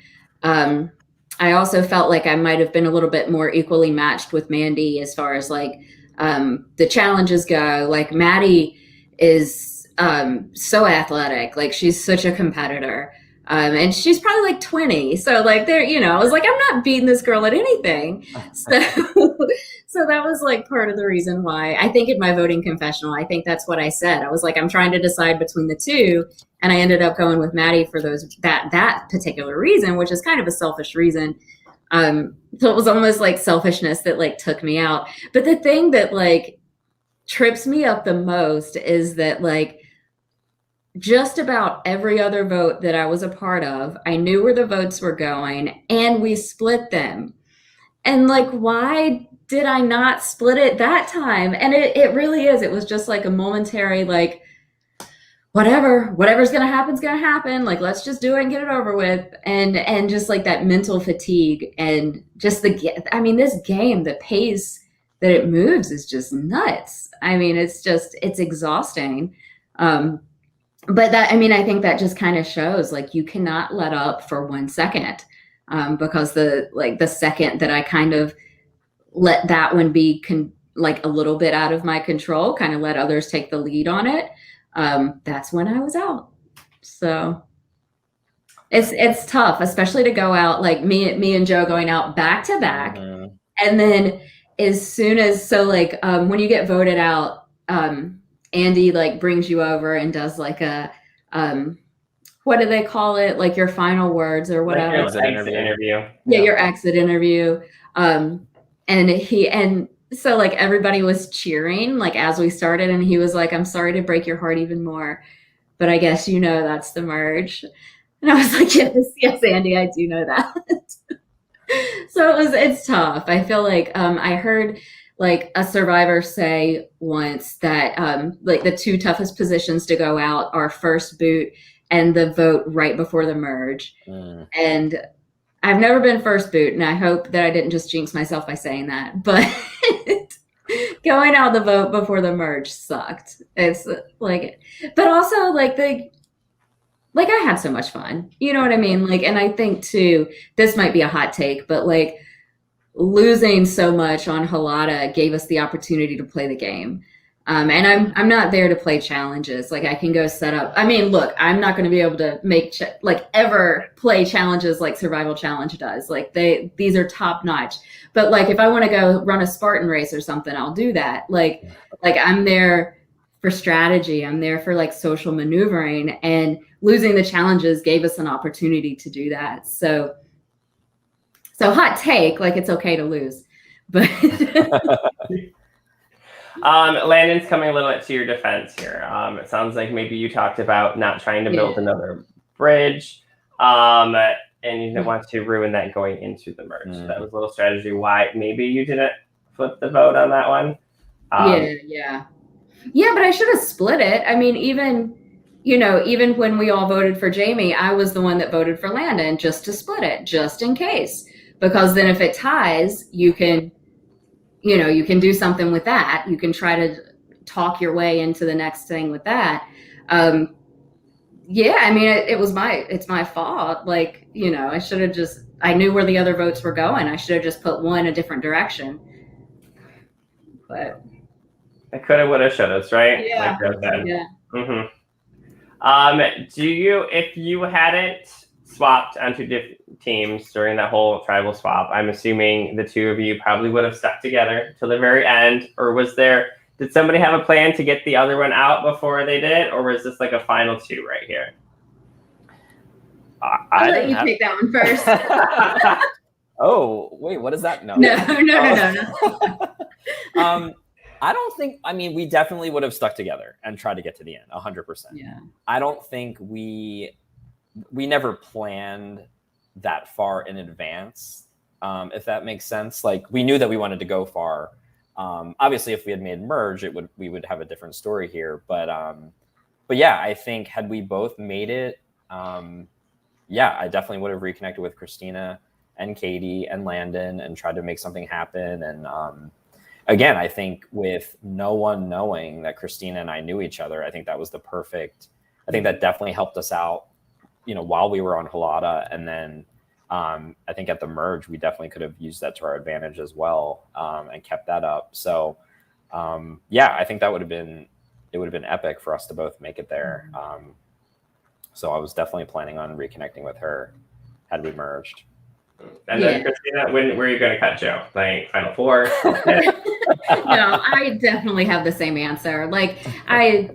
I also felt like I might have been a little bit more equally matched with Mandy as far as like the challenges go. Like Maddie is so athletic, like she's such a competitor, and she's probably like 20, so like there, I was like, I'm not beating this girl at anything. So that was like part of the reason why I think in my voting confessional, I think that's what I said. I was like, I'm trying to decide between the two, and I ended up going with Maddie for that particular reason, which is kind of a selfish reason. So it was almost like selfishness that like took me out. But the thing that like trips me up the most is that like just about every other vote that I was a part of, I knew where the votes were going, and we split them. And like, why did I not split it that time? And it really is. It was just like a momentary, like, whatever's going to happen is going to happen. Like, let's just do it and get it over with. And just like that mental fatigue, and just this game, the pace that it moves is just nuts. I mean, it's exhausting. But I think that just kind of shows like you cannot let up for 1 second, because the second that I kind of let that one be like a little bit out of my control, kind of let others take the lead on it, that's when I was out. So it's tough, especially to go out like me and Joe going out back to back, and then as soon as when you get voted out, Andy like brings you over and does like a what do they call it? Like your final words or whatever. Like your exit interview. Yeah, your exit interview. And so like everybody was cheering like as we started, and he was like, I'm sorry to break your heart even more, but I guess that's the merge. And I was like, yes, Andy, I do know that. So it's tough. I feel like I heard like a survivor say once that like the two toughest positions to go out are first boot and the vote right before the merge. And I've never been first boot, and I hope that I didn't just jinx myself by saying that. But going out the vote before the merge sucked. It's like, but also like I had so much fun. You know what I mean? Like, and I think too, this might be a hot take, but like losing so much on Halata gave us the opportunity to play the game. And I'm not there to play challenges. Like I can go set up. I mean, look, I'm not going to be able to make ever play challenges like Survival Challenge does. Like these are top notch. But like if I want to go run a Spartan race or something, I'll do that. Like I'm there for strategy. I'm there for like social maneuvering, and losing the challenges gave us an opportunity to do that. So hot take, like it's okay to lose, but. Landon's coming a little bit to your defense here. It sounds like maybe you talked about not trying to build another bridge, and you didn't want to ruin that going into the merge. So that was a little strategy why maybe you didn't flip the vote on that one. Yeah, but I should have split it. I mean, even when we all voted for Jamie, I was the one that voted for Landon just to split it, just in case. Because then if it ties, you can do something with that. You can try to talk your way into the next thing with that. I mean, it's my fault. Like, I should have I knew where the other votes were going. I should have just put one a different direction. But I coulda, woulda, shouldas, right? Yeah. Like said. Yeah. Mm-hmm. If you hadn't swapped onto different teams during that whole tribal swap, I'm assuming the two of you probably would have stuck together till the very end, or did somebody have a plan to get the other one out before they did, or was this like a final two right here? I'll let you take that one first. Oh, wait, what is that? No. No. I don't think, we definitely would have stuck together and tried to get to the end, 100%. Yeah. I don't think we never planned that far in advance, if that makes sense. Like we knew that we wanted to go far. Obviously, if we had made merge, we would have a different story here. But yeah, I think had we both made it, I definitely would have reconnected with Christina and Katie and Landon and tried to make something happen. And again, I think with no one knowing that Christina and I knew each other, I think that was I think that definitely helped us out, while we were on Halata. And then I think at the merge, we definitely could have used that to our advantage as well, and kept that up. So I think it would have been epic for us to both make it there. So I was definitely planning on reconnecting with her had we merged. And then Christina, when were you going to cut Joe? Like Final Four? No, I definitely have the same answer. Like I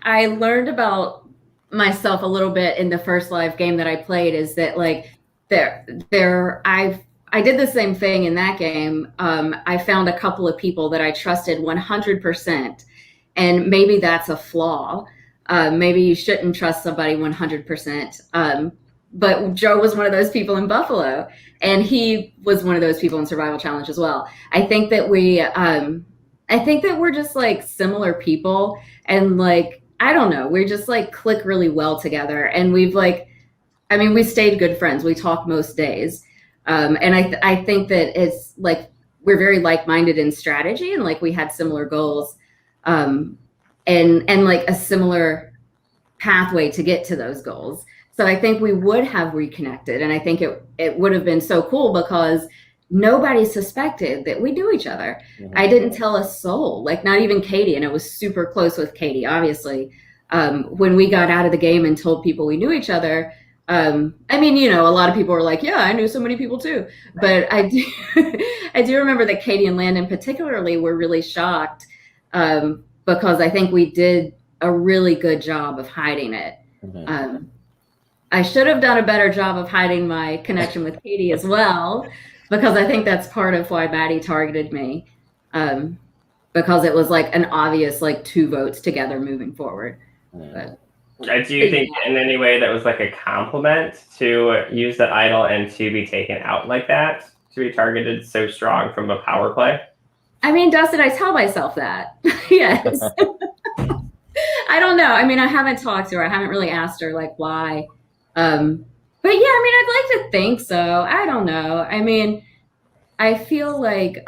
learned about myself a little bit in the first live game that I played, is that like I did the same thing in that game. I found a couple of people that I trusted 100%, and maybe that's a flaw. Maybe you shouldn't trust somebody 100%. But Joe was one of those people in Buffalo, and he was one of those people in Survival Challenge as well. I think that we're just like similar people, and like, I don't know, we just like click really well together. And we stayed good friends. We talk most days. And I think that it's like, we're very like-minded in strategy, and like we had similar goals, and like a similar pathway to get to those goals. So I think we would have reconnected, and I think it would have been so cool because nobody suspected that we knew each other. Mm-hmm. I didn't tell a soul, like not even Katie, and it was super close with Katie, obviously. When we got out of the game and told people we knew each other, a lot of people were like, yeah, I knew so many people too. But I do remember that Katie and Landon particularly were really shocked, because I think we did a really good job of hiding it. Mm-hmm. I should have done a better job of hiding my connection with Katie as well, because I think that's part of why Maddie targeted me, because it was like an obvious like 2 votes together moving forward. But, do you think in any way that was like a compliment to use that idol and to be taken out like that, to be targeted so strong from a power play? I mean, Dustin, I tell myself that. Yes. I don't know. I mean, I haven't talked to her. I haven't really asked her like why. But yeah, I mean, I'd like to think so. I don't know. I mean, I feel like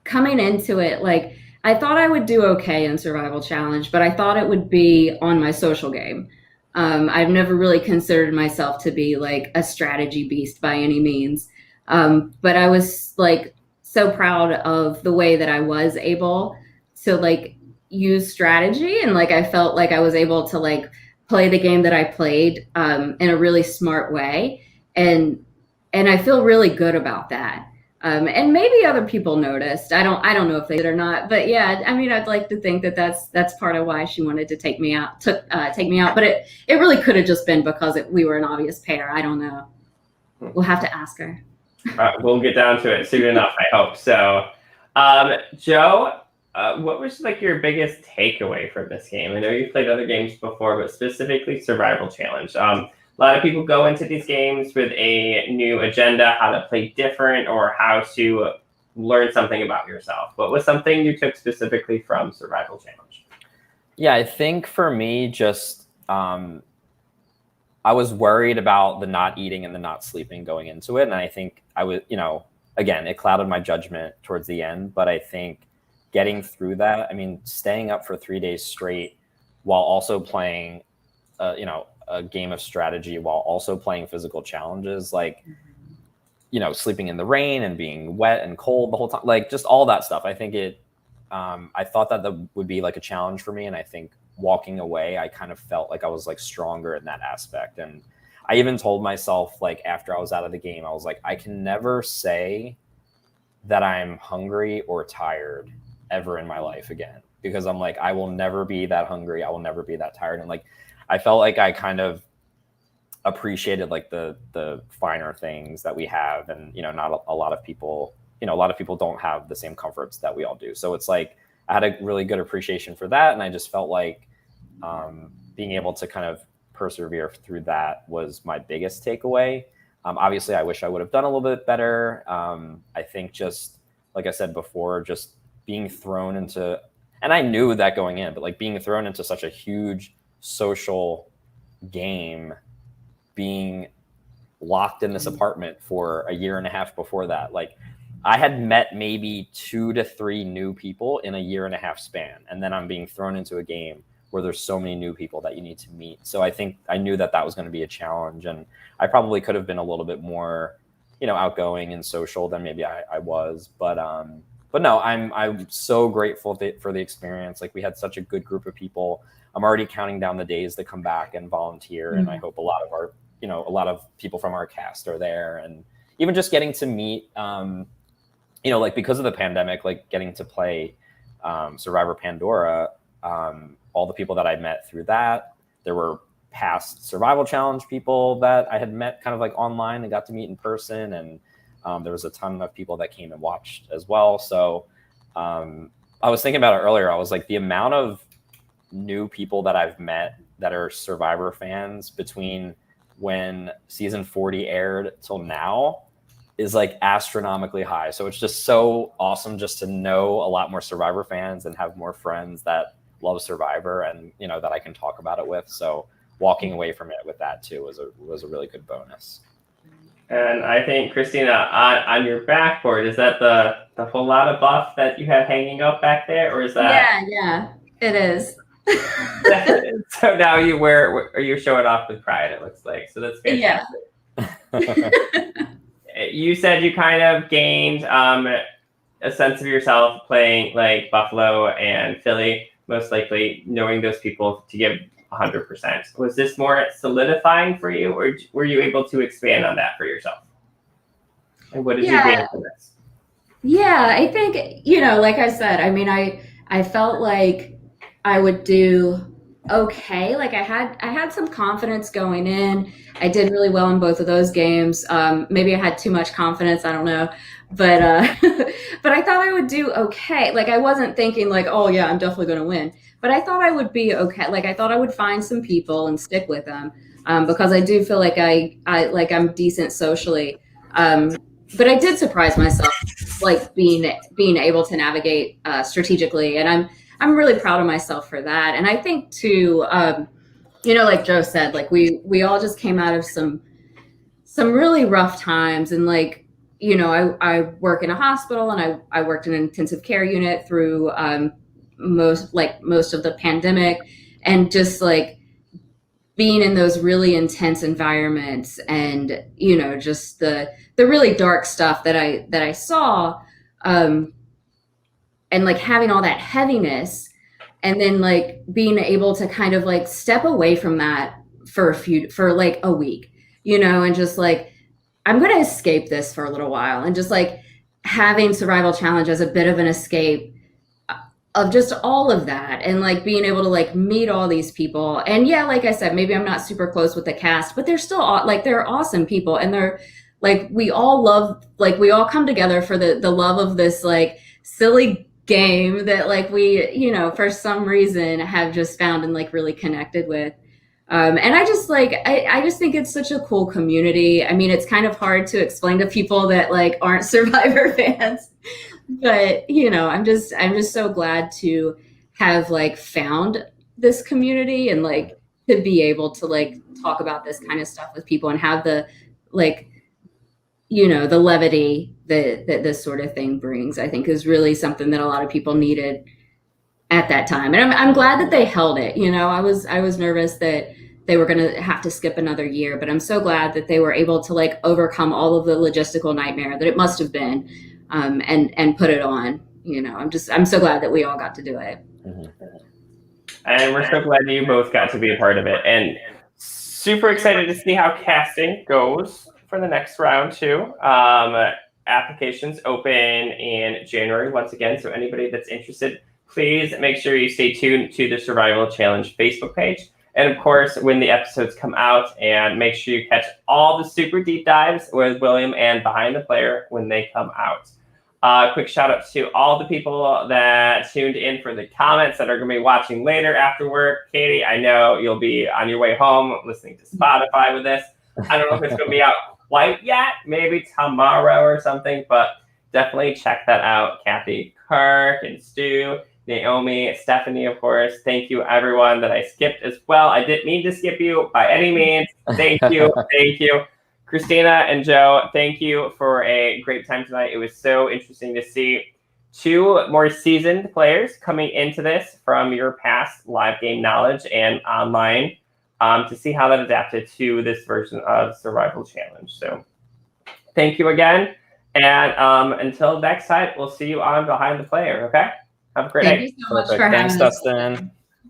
coming into it, like I thought I would do okay in Survival Challenge, but I thought it would be on my social game. I've never really considered myself to be like a strategy beast by any means. But I was like so proud of the way that I was able to like use strategy, and like I felt like I was able to like play the game that I played in a really smart way, and I feel really good about that. And maybe other people noticed. I don't know if they did or not, but yeah, I mean, I'd like to think that that's part of why she wanted to take me out, take me out. But it really could have just been because we were an obvious pair. I don't know. We'll have to ask her. We'll get down to it soon enough, I hope. So, Joe, what was like your biggest takeaway from this game? I know you've played other games before, but specifically Survival Challenge. A lot of people go into these games with a new agenda, how to play different or how to learn something about yourself. What was something you took specifically from Survival Challenge? Yeah, I think for me, just I was worried about the not eating and the not sleeping going into it. And I think I was, again, it clouded my judgment towards the end. But I think getting through that, I mean, staying up for 3 days straight while also playing, a game of strategy while also playing physical challenges, like, sleeping in the rain and being wet and cold the whole time, like just all that stuff. I think I thought that would be like a challenge for me. And I think walking away, I kind of felt like I was like stronger in that aspect. And I even told myself, like, after I was out of the game, I was like, I can never say that I'm hungry or tired ever in my life again, because I'm like, I will never be that hungry. I will never be that tired. And like, I felt like I kind of appreciated like the finer things that we have. And, not a lot of people, a lot of people don't have the same comforts that we all do. So it's like, I had a really good appreciation for that. And I just felt like being able to kind of persevere through that was my biggest takeaway. Obviously, I wish I would have done a little bit better. I think just, like I said before, just being thrown into, and I knew that going in, but like being thrown into such a huge social game, being locked in this apartment for a year and a half before that, like I had met maybe 2 to 3 new people in a year and a half span. And then I'm being thrown into a game where there's so many new people that you need to meet. So I think I knew that was going to be a challenge, and I probably could have been a little bit more, outgoing and social than maybe I was. But no, I'm so grateful for the experience. Like, we had such a good group of people. I'm already counting down the days to come back and volunteer. And I hope a lot of people from our cast are there. And even just getting to meet, like, because of the pandemic, like getting to play Survivor Pandora, all the people that I met through that, there were past Survival Challenge people that I had met kind of like online and got to meet in person. And there was a ton of people that came and watched as well. So I was thinking about it earlier. I was like, the amount of new people that I've met that are Survivor fans between when season 40 aired till now is like astronomically high. So it's just so awesome just to know a lot more Survivor fans and have more friends that love Survivor, and that I can talk about it with. So walking away from it with that too was a really good bonus. And I think, Christina, on your backboard, is that the whole lot of buff that you have hanging up back there, or is that? Yeah, it is. So now you're showing off with pride, it looks like. So that's fantastic. Yeah. You said you kind of gained a sense of yourself playing like Buffalo and Philly, most likely knowing those people to give 100%. Was this more solidifying for you, or were you able to expand on that for yourself? And what did you gain from this? Yeah, I think, like I said, I mean, I felt like I would do okay. Like I had some confidence going in. I did really well in both of those games. Maybe I had too much confidence. I don't know. But but I thought I would do okay. Like I wasn't thinking like, oh yeah, I'm definitely going to win. But I thought I would be okay. Like I thought I would find some people and stick with them because I do feel like I'm decent socially. But I did surprise myself, like being able to navigate strategically, and I'm really proud of myself for that. And I think too, you know, like Joe said, like we all just came out of some really rough times, and like, you know, I work in a hospital, and I worked in an intensive care unit through most of the pandemic, and just like being in those really intense environments, and you know, just the really dark stuff that I saw, um, and like having all that heaviness, and then like being able to kind of like step away from that for like a week, you know, and just like, I'm going to escape this for a little while, and just like having survival challenge as a bit of an escape of just all of that, and like being able to like meet all these people. And yeah, like I said, maybe I'm not super close with the cast, but they're still like, they're awesome people, and they're like, we all love, like we all come together for the love of this like silly game that like we, you know, for some reason have just found and like really connected with. And I just like, I just think it's such a cool community. I mean, it's kind of hard to explain to people that like aren't Survivor fans, but you know, I'm just so glad to have like found this community, and like to be able to like talk about this kind of stuff with people, and have the like, you know, the levity that this sort of thing brings, I think is really something that a lot of people needed at that time. And I'm glad that they held it. You know, I was nervous that they were going to have to skip another year, but I'm so glad that they were able to like overcome all of the logistical nightmare that it must have been, and put it on. You know, I'm so glad that we all got to do it. And we're so glad you both got to be a part of it, and super excited to see how casting goes for the next round too. Applications open in January once again, so anybody that's interested, please make sure you stay tuned to the Survival Challenge Facebook page. And of course, when the episodes come out, and make sure you catch all the super deep dives with William and Behind the Player when they come out. Quick shout out to all the people that tuned in for the comments that are going to be watching later after work. Katie, I know you'll be on your way home listening to Spotify with this. I don't know if it's going to be out quite yet, maybe tomorrow or something, but definitely check that out. Kathy, Kirk, and Stu, Naomi, Stephanie, of course. Thank you, everyone that I skipped as well. I didn't mean to skip you by any means. Thank you. Thank you. Christina and Joe, thank you for a great time tonight. It was so interesting to see two more seasoned players coming into this from your past live game knowledge and online, to see how that adapted to this version of Survival Challenge. So thank you again. And until next time, we'll see you on Behind the Player, okay? Have a great night. Thank you so much for having us. Thanks, Dustin.